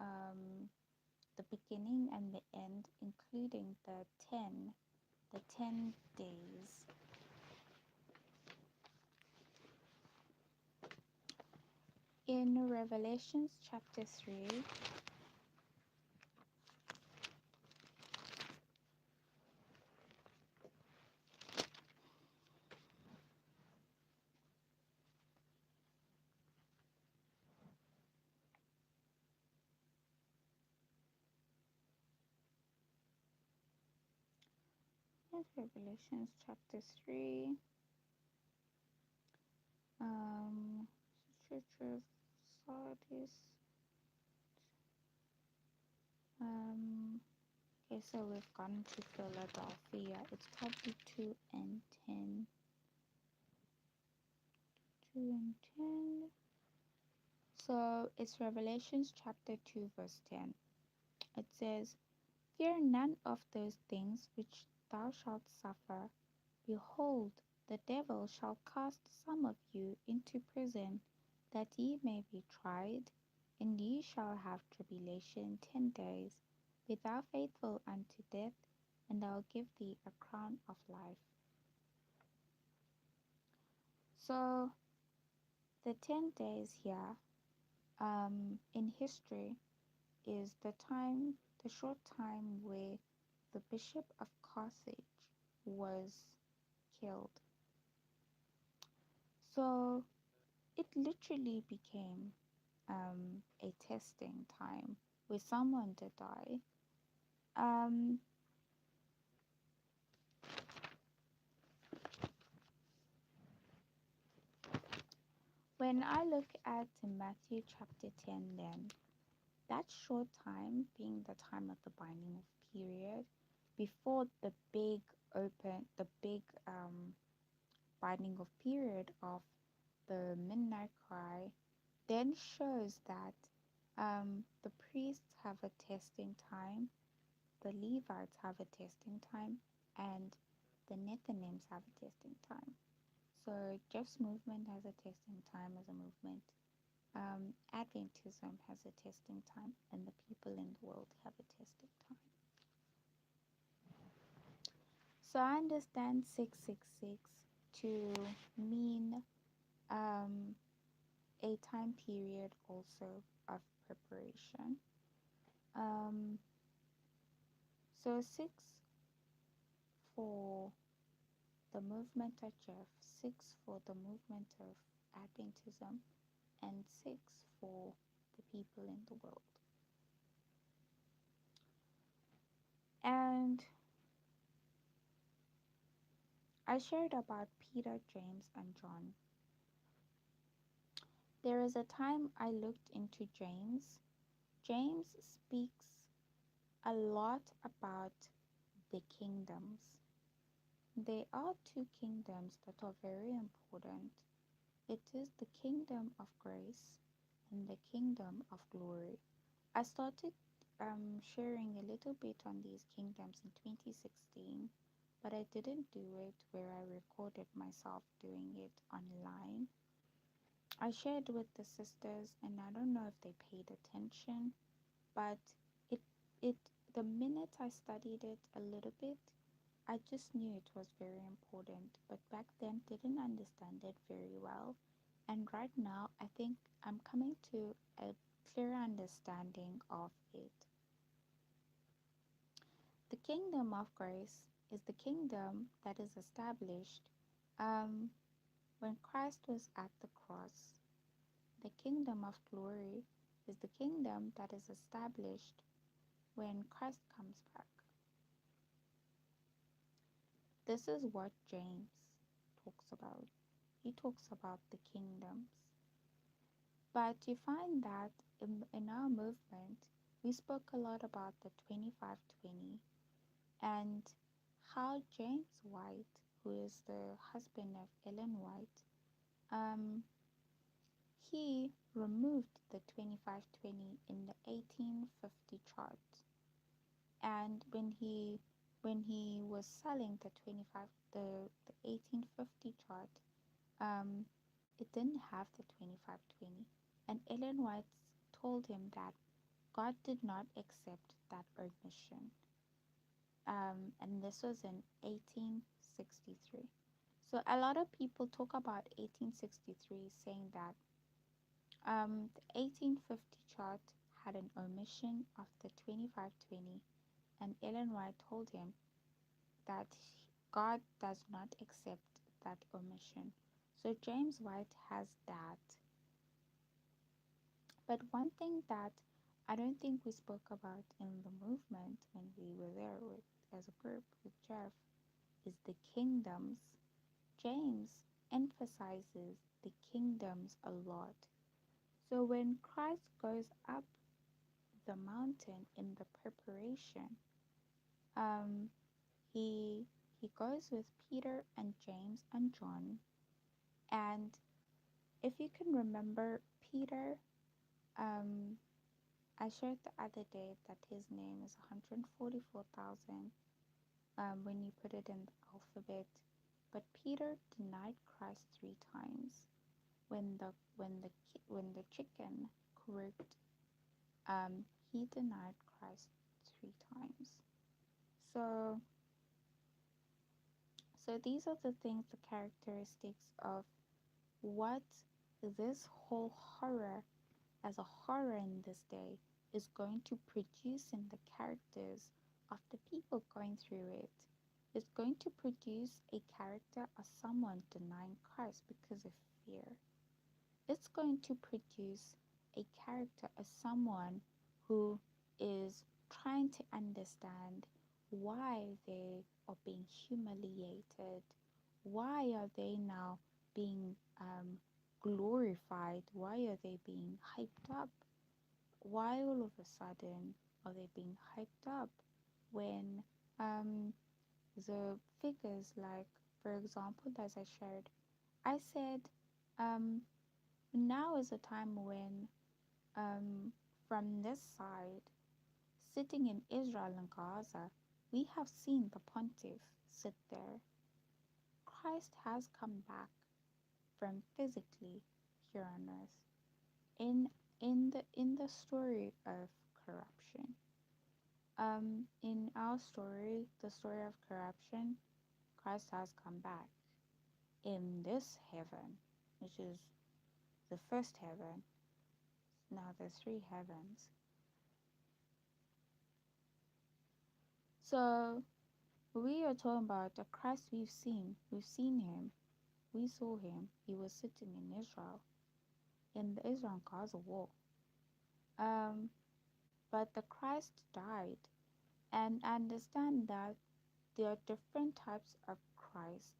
um, the beginning and the end, including the ten days. In Revelations chapter 3, Revelations chapter 3, um, Church of Sardis, okay, so we've gone to Philadelphia. It's probably 2 and 10. 2 and 10. So it's Revelations chapter 2, verse 10. It says, "Fear none of those things which thou shalt suffer. Behold, the devil shall cast some of you into prison, that ye may be tried, and ye shall have tribulation 10 days. Be thou faithful unto death, and I'll give thee a crown of life. So the 10 days here in history is the short time where the Bishop of Carthage was killed. So it literally became a testing time where someone did die. Um, when I look at Matthew chapter 10, then that short time being the time of the binding of period before the big binding of period of the midnight cry, then shows that the priests have a testing time, the Levites have a testing time, and the Nethinims have a testing time. So Jeff's movement has a testing time as a movement. Adventism has a testing time, and the people in the world have a testing time. So I understand 666 to mean a time period also of preparation. Um, so 6 for the movement of Jeff, 6 for the movement of Adventism, and 6 for the people in the world. And I shared about Peter, James, and John. There is a time I looked into James. James speaks a lot about the kingdoms. There are two kingdoms that are very important. It is the kingdom of grace and the kingdom of glory. I started sharing a little bit on these kingdoms in 2016, but I didn't do it where I recorded myself doing it online. I shared with the sisters, and I don't know if they paid attention, but it it the minute I studied it a little bit, I just knew it was very important, but back then didn't understand it very well. And right now, I think I'm coming to a clear understanding of it. The kingdom of grace is the kingdom that is established um, when Christ was at the cross. The kingdom of glory is the kingdom that is established when Christ comes back. This is what James talks about. He talks about the kingdoms. But you find that in our movement, we spoke a lot about the 2520 and how James White, who is the husband of Ellen White, he removed the 2520 in the 1850 chart. And when he was selling the 1850 chart, it didn't have the 2520. And Ellen White told him that God did not accept that omission. And this was in 1863. So a lot of people talk about 1863, saying that the 1850 chart had an omission of the 2520, and Ellen White told him that God does not accept that omission. So James White has that. But one thing that I don't think we spoke about in the movement when we were there as a group with Jeff is the kingdoms. James emphasizes the kingdoms a lot. So when Christ goes up the mountain in the preparation, um, he he goes with Peter and James and John. And if you can remember Peter, um, I shared the other day that his name is 144,000 when you put it in the alphabet. But Peter denied Christ 3 times. when the chicken croaked, um, he denied Christ 3 times. So these are the things, the characteristics of what this whole horror, as a horror in this day, is going to produce in the characters of the people going through it. It's going to produce a character of someone denying Christ because of fear. It's going to produce a character as someone who is trying to understand why they are being humiliated. Why are they now being glorified? Why are they being hyped up? Why all of a sudden are they being hyped up when um, the figures, like, for example, as I shared, I said, um, now is a time when, from this side, sitting in Israel and Gaza, we have seen the pontiff sit there. Christ has come back from physically here on earth. In the story of corruption, in our story, the story of corruption, Christ has come back in this heaven, which is the first heaven. Now there's three heavens. So we are talking about the Christ we've seen. We've seen him. We saw him. He was sitting in Israel, in the Israel and Gaza war. Um, but the Christ died. And understand that there are different types of Christs.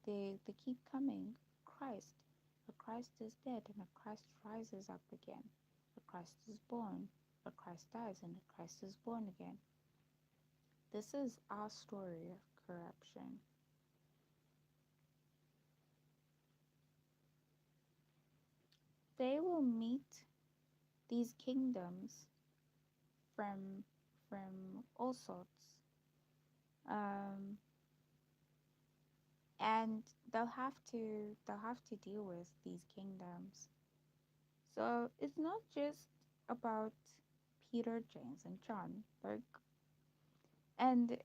They keep coming. Christ. A Christ is dead and a Christ rises up again. A Christ is born. A Christ dies and a Christ is born again. This is our story of corruption. They will meet these kingdoms from all sorts, um, and they'll have to deal with these kingdoms. So it's not just about Peter, James, and John, like, and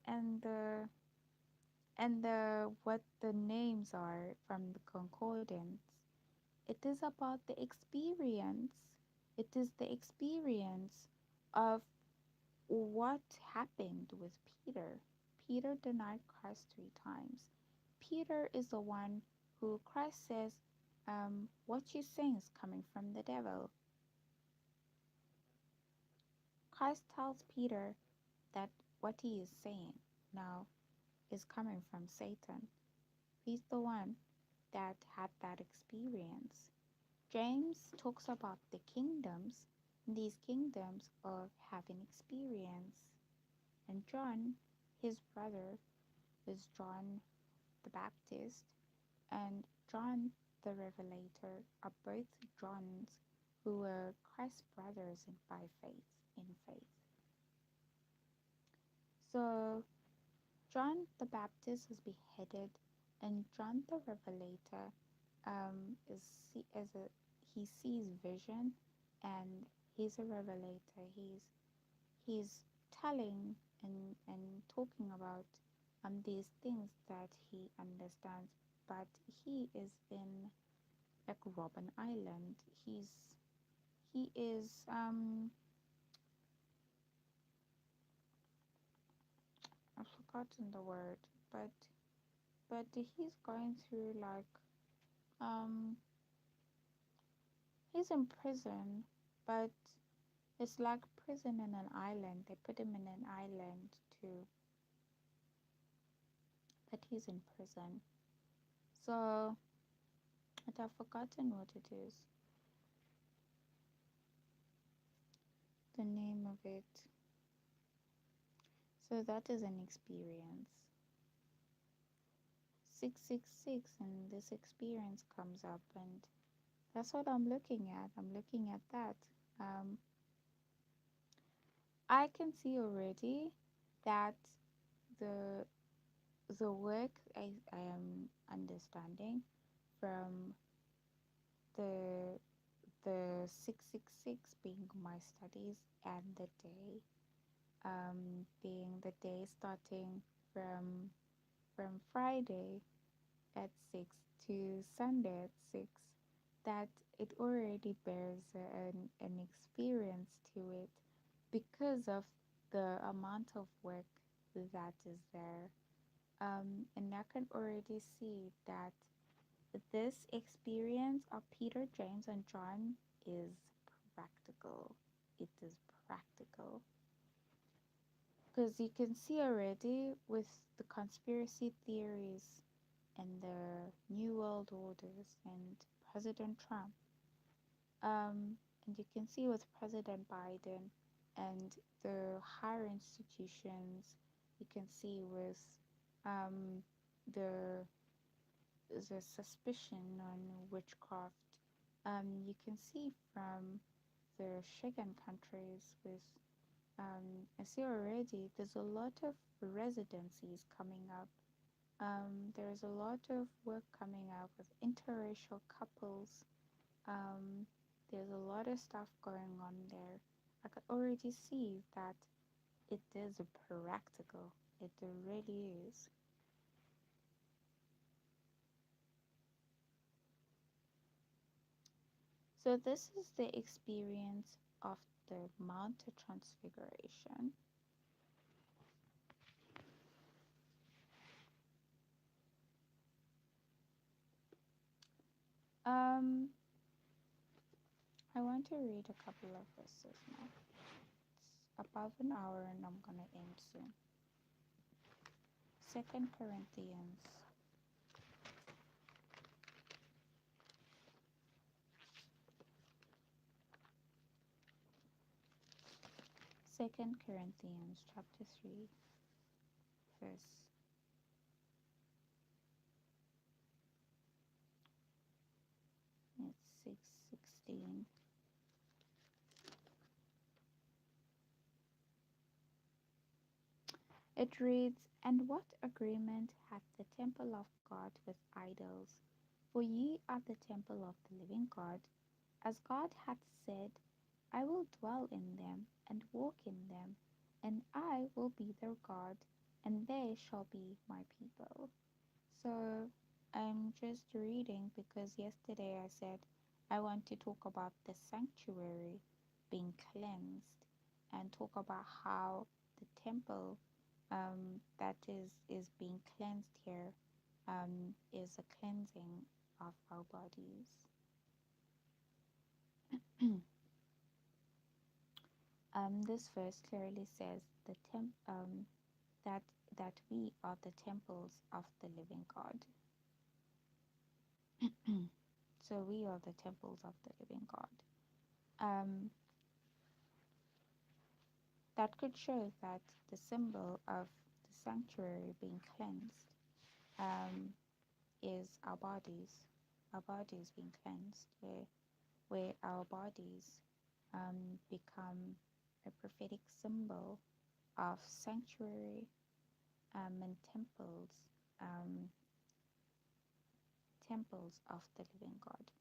the what the names are from the concordance. It is about the experience. It is the experience of what happened with Peter. Peter denied Christ 3 times. Peter is the one who Christ says, what you saying is coming from the devil. Christ tells Peter that what he is saying now is coming from Satan. He's the one that had that experience. James talks about the kingdoms, and these kingdoms of having experience. And John, his brother, is John the Baptist, and John the Revelator are both Johns who were Christ's brothers in faith. So John the Baptist is beheaded, and John the Revelator he sees vision, and he's a revelator. He's telling and talking about these things that he understands, but he is in, like, Robben Island. He is I've forgotten the word, but he's going through, like, um he's in prison, but it's like prison in an island. They put him in an island too, but he's in prison. So, but I've forgotten what it is, the name of it. So that is an experience. 666, and this experience comes up, and that's what I'm looking at. I'm looking at that. Um, I can see already that the work I am understanding from the the 666 being my studies, and the day being the day starting from Friday at 6 to Sunday at 6, that it already bears an experience to it because of the amount of work that is there. And I can already see that this experience of Peter, James, and John is practical. It is practical. Because you can see already with the conspiracy theories and the New World Orders and President Trump, and you can see with President Biden and the higher institutions, you can see with um, the the suspicion on witchcraft. You can see from the Shaken countries with I see already there's a lot of residencies coming up. There's a lot of work coming up with interracial couples. Um, there's a lot of stuff going on there. I can already see that it is practical. It really is. So this is the experience of the Mount Transfiguration. Um, I want to read a couple of verses now. It's above an hour and I'm gonna end soon. Second Corinthians. Second Corinthians chapter 3 verse it's 6:16. It reads, "And what agreement hath the temple of God with idols? For ye are the temple of the living God. As God hath said, I will dwell in them and walk in them, and I will be their God, and they shall be my people." So I'm just reading because yesterday I said I want to talk about the sanctuary being cleansed and talk about how the temple that is being cleansed here is a cleansing of our bodies. This verse clearly says that we are the temples of the living God. So we are the temples of the living God. That could show that the symbol of the sanctuary being cleansed is our bodies being cleansed, where our bodies become a prophetic symbol of sanctuary and um, temples of the living God.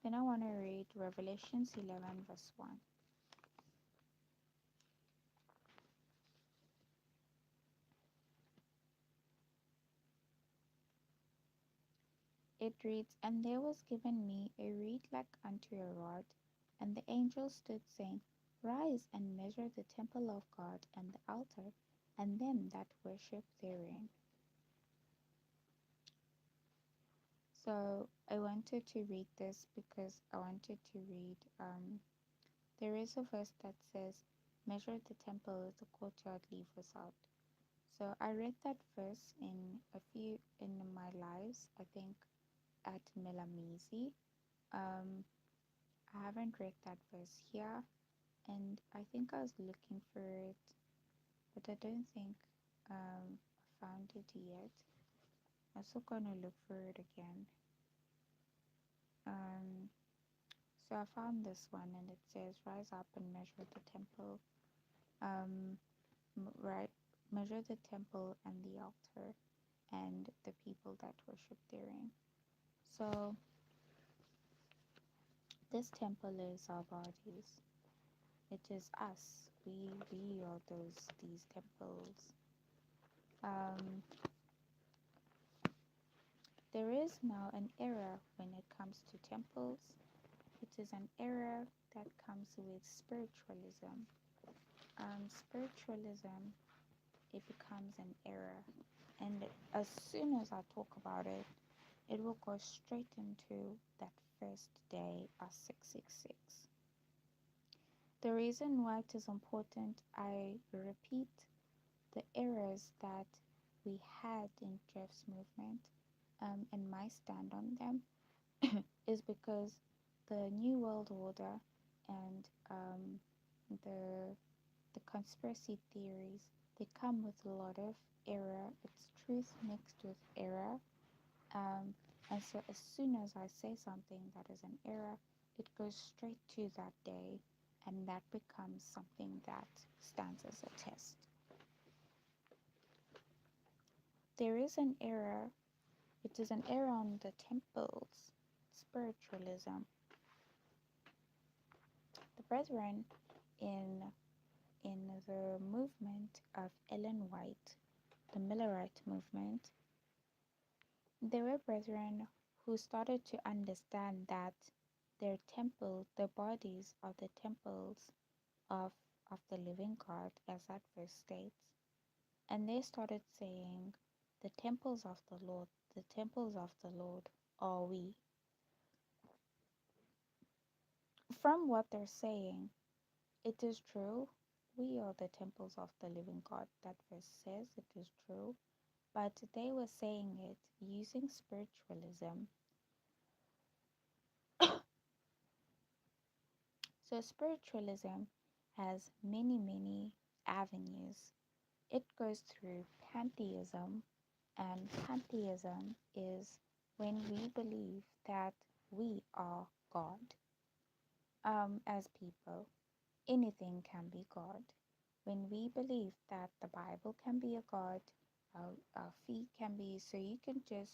Then I want to read Revelations 11 verse 1. It reads, "And there was given me a reed like unto a rod, and the angel stood, saying, Rise and measure the temple of God, and the altar, and them that worship therein." So I wanted to read this because I wanted to read, there is a verse that says, "Measure the temple, the courtyard, leave without." So I read that verse in my lives, I think at Melamisi. Um, I haven't read that verse here, and I think I was looking for it, but I don't think I found it yet. I'm still gonna look for it again. Um, so I found this one, and it says, "Rise up and measure the temple, right? Measure the temple and the altar, and the people that worship therein. So this temple is our bodies. It is us. We are these temples. Um, there is now an era when it comes to temples. It is an era that comes with spiritualism. Spiritualism, it becomes an era, and as soon as I talk about it, it will go straight into that first day of 666. The reason why it is important, I repeat, the errors that we had in Jeff's movement, and my stand on them, is because the New World Order and the the conspiracy theories, they come with a lot of error. It's truth mixed with error. Um, and so as soon as I say something that is an error, it goes straight to that day, and that becomes something that stands as a test. There is an error. It is an error on the temples, spiritualism. The brethren in the movement of Ellen White, the Millerite movement, there were brethren who started to understand that their temple, their bodies are the temples of, of the living God, as that verse states. And they started saying, the temples of the Lord, the temples of the Lord are we. From what they're saying, it is true. We are the temples of the living God. That verse says it is true. But they were saying it using spiritualism. So spiritualism has many avenues. It goes through pantheism, and pantheism is when we believe that we are God. As people, anything can be God. When we believe that the Bible can be a God, our feet can be, so you can just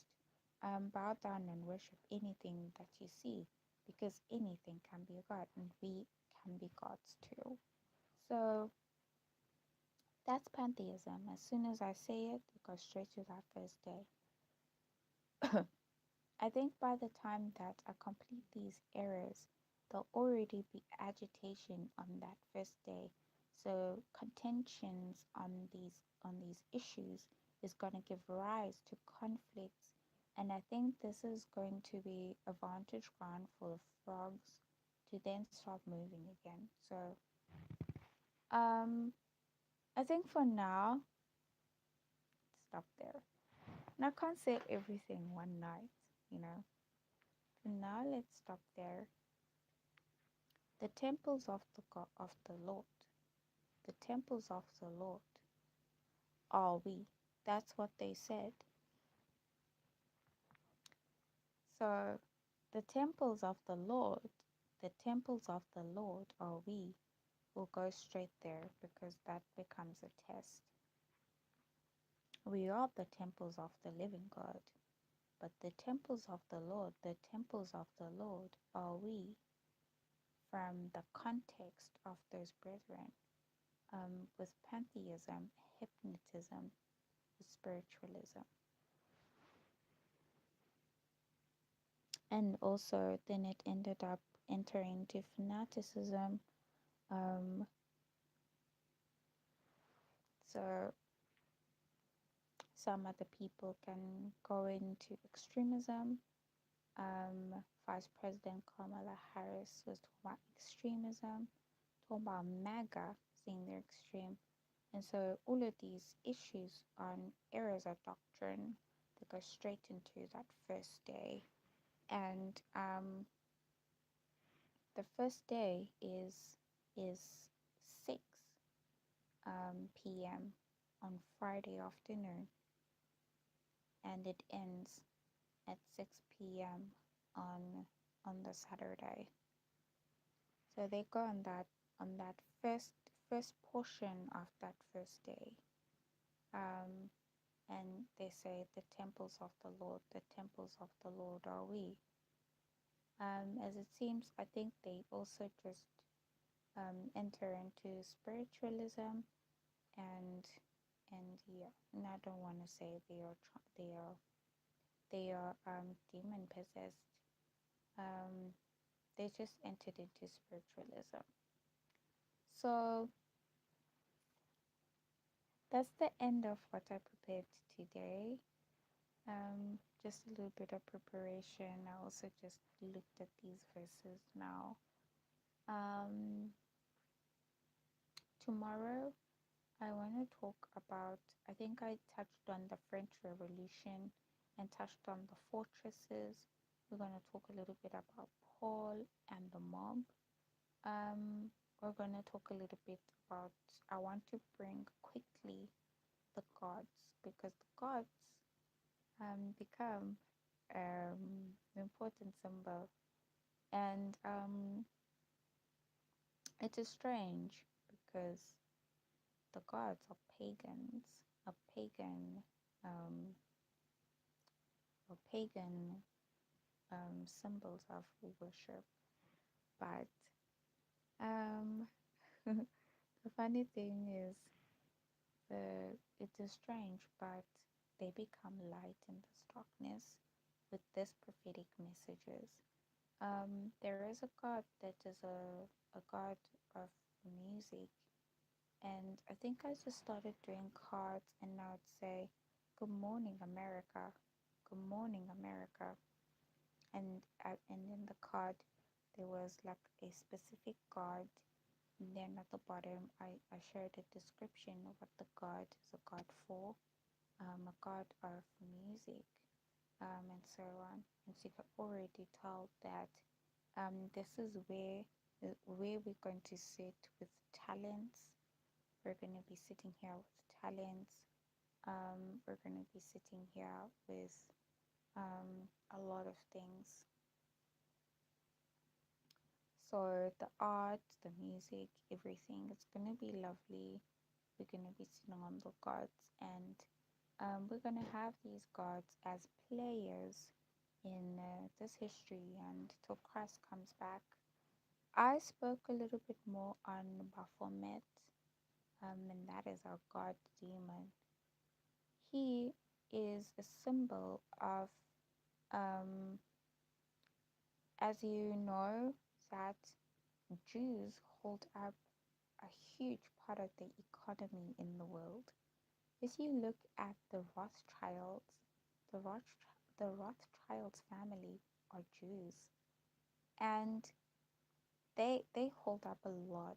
bow down and worship anything that you see, because anything can be a God, and we can be gods too. So that's pantheism. As soon as I say it, it goes straight to that first day. I think by the time that I complete these errors, there'll already be agitation on that first day. So contentions on these issues is going to give rise to conflicts, and I think this is going to be a vantage ground for the frogs to then start moving again. So I think for now, stop there. And I can't say everything one night, you know. For now, let's stop there. The temples of the God of the Lord, the temples of the Lord are we. That's what they said. So the temples of the Lord, the temples of the Lord are we. We'll go straight there because that becomes a test. We are the temples of the living God, but the temples of the temples of the Lord are we, from the context of those brethren, with pantheism, hypnotism, spiritualism. And also then it ended up entering into fanaticism. Um, so some other people can go into extremism. Vice President Kamala Harris was talking about extremism, talking about MAGA, saying they're extreme. And so all of these issues on errors of doctrine that go straight into that first day. And the first day is 6 p.m. on Friday afternoon, and it ends at 6 p.m. on the Saturday. So they go on that first portion of that first day. and they say the temples of the Lord, the temples of the Lord are we. As it seems, I think they also just enter into spiritualism, and yeah, and I don't want to say they are demon possessed. Um, they just entered into spiritualism. So that's the end of what I prepared today. Just a little bit of preparation. I also just looked at these verses now. Um, Tomorrow I want to talk about, I think I touched on the French Revolution and touched on the fortresses. We're going to talk a little bit about Paul and the mob. We're going to talk a little bit about, I want to bring quickly the gods, because the gods become an important symbol. And it is strange because the gods are pagans, a pagan, um, pagan symbols of worship. But um, the funny thing is, it is strange, but they become light in this darkness with this prophetic messages. There is a god that is a god of music, and I think I just started doing cards, and now I'd say, "Good morning, America. Good morning, America." And in the card, there was like a specific god. And then at the bottom, I shared a description of what the god is a god for, a god of music, and so on. And so you can already tell that this is where we're going to sit with talents. We're going to be sitting here with talents. We're going to be sitting here with a lot of things. So the art, the music, everything, it's going to be lovely. We're going to be sitting on the gods, and we're going to have these gods as players in this history until Christ comes back. I spoke a little bit more on Baphomet, and that is our god demon. He is a symbol of, um, as you know, that Jews hold up a huge part of the economy in the world. If you look at the Rothschilds, the, the Rothschilds family are Jews, and they hold up a lot.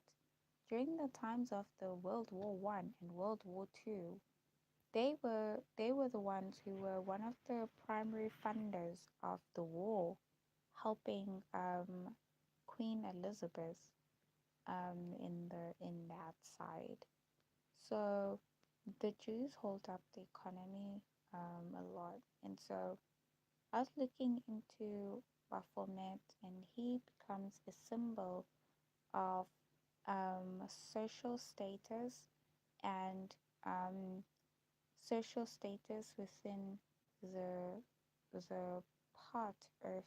During the times of the World War I and World War II, they were the ones who were one of the primary funders of the war, helping Queen Elizabeth in that side. So the Jews hold up the economy a lot, and so I was looking into Baphomet, and he becomes a symbol of social status and um, social status within the the part of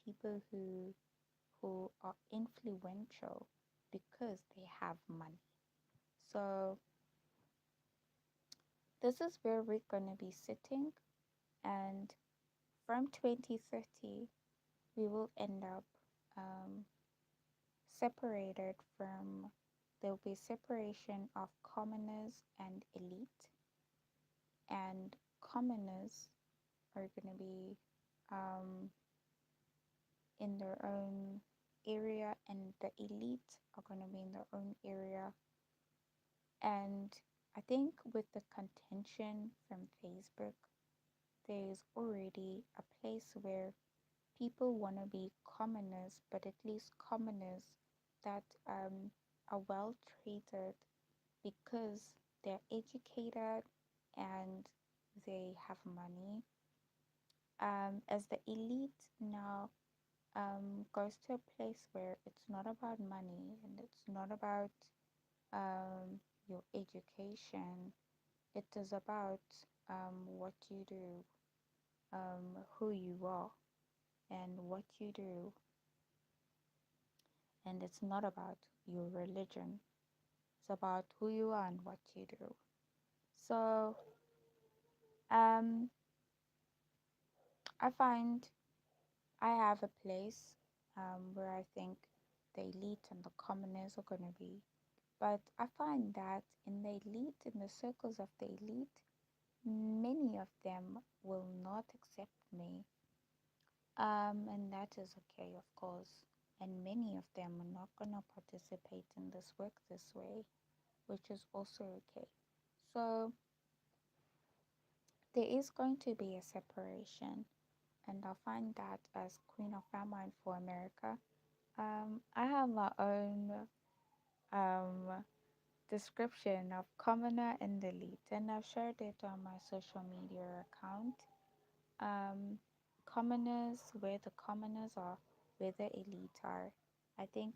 people who are influential because they have money. So this is where we're going to be sitting, and from 2030 we will end up um, separated from, there will be separation of commoners and elite, and commoners are going to be um, in their own area, and the elite are going to be in their own area. And I think with the contention from Facebook, there's already a place where people want to be commoners, but at least commoners that are well treated because they're educated and they have money. As the elite now goes to a place where it's not about money and it's not about your education, It is about what you do, who you are, and what you do. And it's not about your religion. It's about who you are and what you do. So um, I find I have a place where I think the elite and the commoners are going to be. But I find that in the elite, in the circles of the elite, many of them will not accept me. And that is okay, of course. And many of them are not going to participate in this work this way, which is also okay. So there is going to be a separation, and I find that as Queen of Famine for America, I have my own um, description of commoner and elite, and I've shared it on my social media account. Um, Commoners, where the commoners are, where the elite are. I think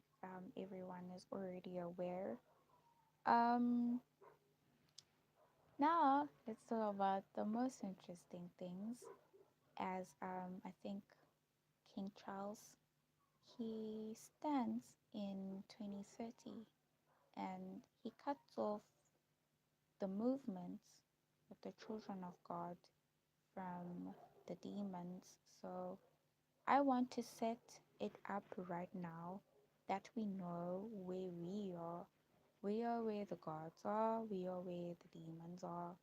everyone is already aware. Um, Now let's talk about the most interesting things. As I think King Charles, he stands in 2030 and he cuts off the movements of the children of God from the demons. So I want to set it up right now that we know where we are. We are where the gods are, we are where the demons are.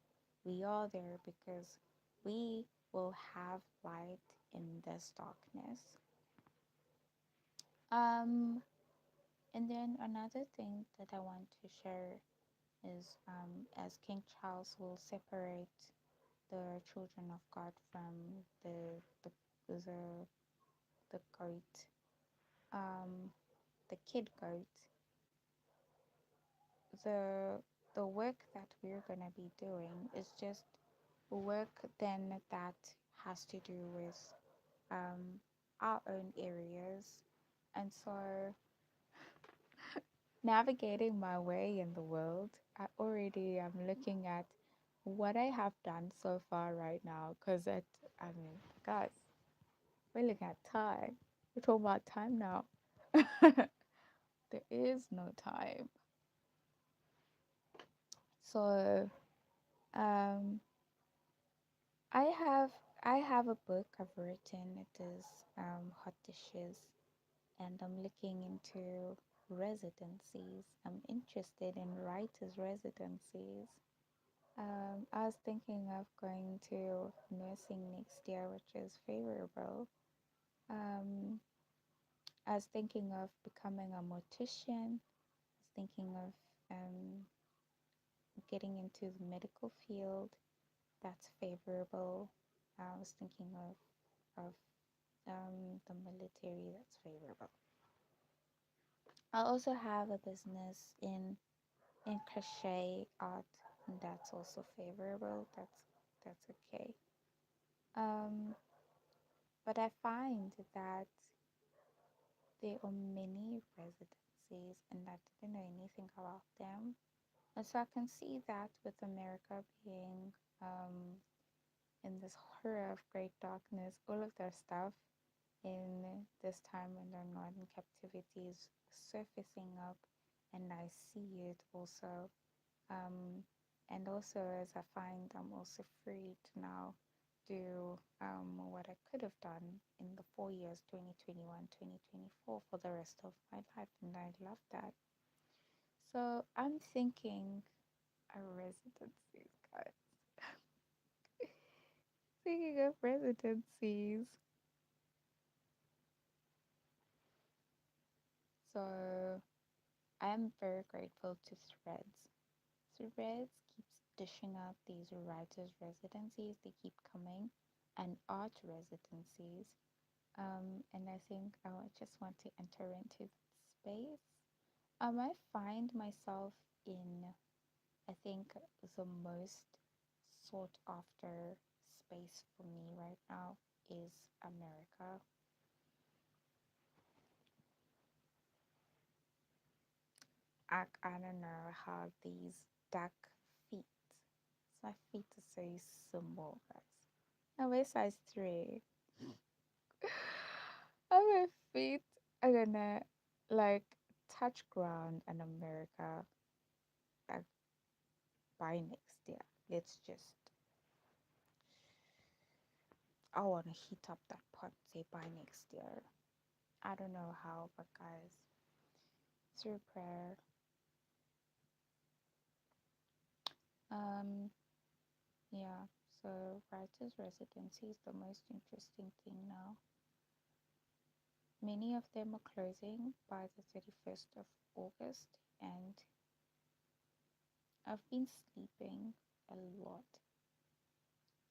We are there because we will have light in this darkness. Um, and then another thing that I want to share is as King Charles will separate the children of God from the the goat, the kid goat, the the work that we're gonna be doing is just work then that has to do with our own areas. And so navigating my way in the world, I already am looking at what I have done so far right now because I mean, guys, we're looking at time. We're talking about time now. There is no time. So um, I have I have a book I've written. It is Hot Dishes, and I'm looking into residencies. I'm interested in writers' residencies. I was thinking of going to nursing next year, which is favorable. Um, I was thinking of becoming a mortician. I was thinking of getting into the medical field. That's favorable. I was thinking of the military. That's favorable. I also have a business in crochet art, and that's also favorable. That's okay. Um, but I find that there are many residencies, and I didn't know anything about them. And so I can see that with America being in this horror of great darkness, all of their stuff in this time when they're not in captivity is surfacing up, and I see it also. Um, and also, as I find I'm also free to now do what I could have done in the 4 years 2021, 2024 for the rest of my life, and I love that. So I'm thinking a residency, guys. Thinking of residencies. So I am very grateful to Threads. Threads keeps dishing out these writers' residencies. They keep coming, and art residencies. And I think I just want to enter into that space. I find myself in, I think, the most sought after space for me right now is America. I don't know how these duck feet My feet are so small, guys. I wear size 3. My feet are gonna like touch ground in America like by next year. Let's just I wanna heat up that pot, say by next year. I don't know how, but guys, through prayer. Um yeah, so writer's residency is the most interesting thing now. Many of them are closing by the 31st of August, and I've been sleeping a lot.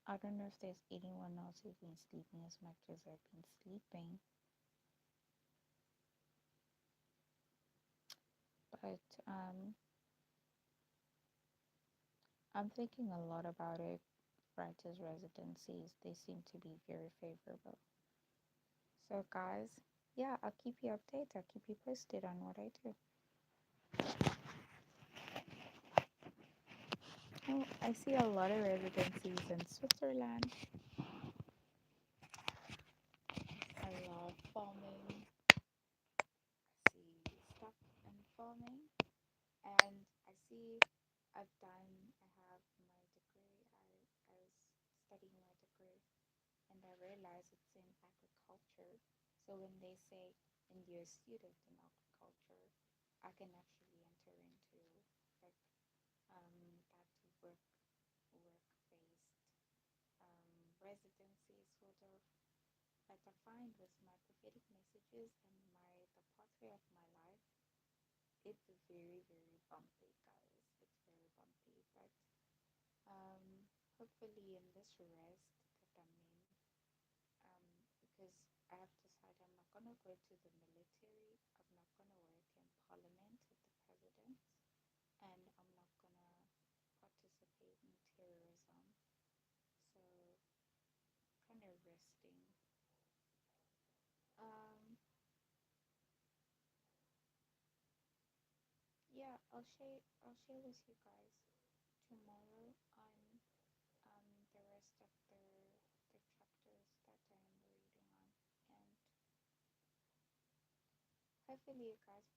I don't know if there's anyone else who's been sleeping as much as I've been sleeping, but I'm thinking a lot about it. Writers' residencies, they seem to be very favorable. So, guys, yeah, I'll keep you updated. I'll keep you posted on what I do. Oh, I see a lot of residencies in Switzerland. I love farming. I see stuff in farming, and I see I have my degree. I was studying my degree, and I realize it's in agriculture. So when they say, and you're a student in agriculture, I can actually enter into like that work-based residency sort of. But I find with my prophetic messages and the pathway of my life, it's very bumpy, guys. It's very bumpy, but hopefully in this rest that I'm in, because I have decided I'm not gonna go to the military. I'm not gonna work in parliament with the president, and I'm not gonna participate in terrorism. So kind of resting. Um, yeah, I'll share with you guys tomorrow on the rest of the chapters that I am reading on, and hopefully you guys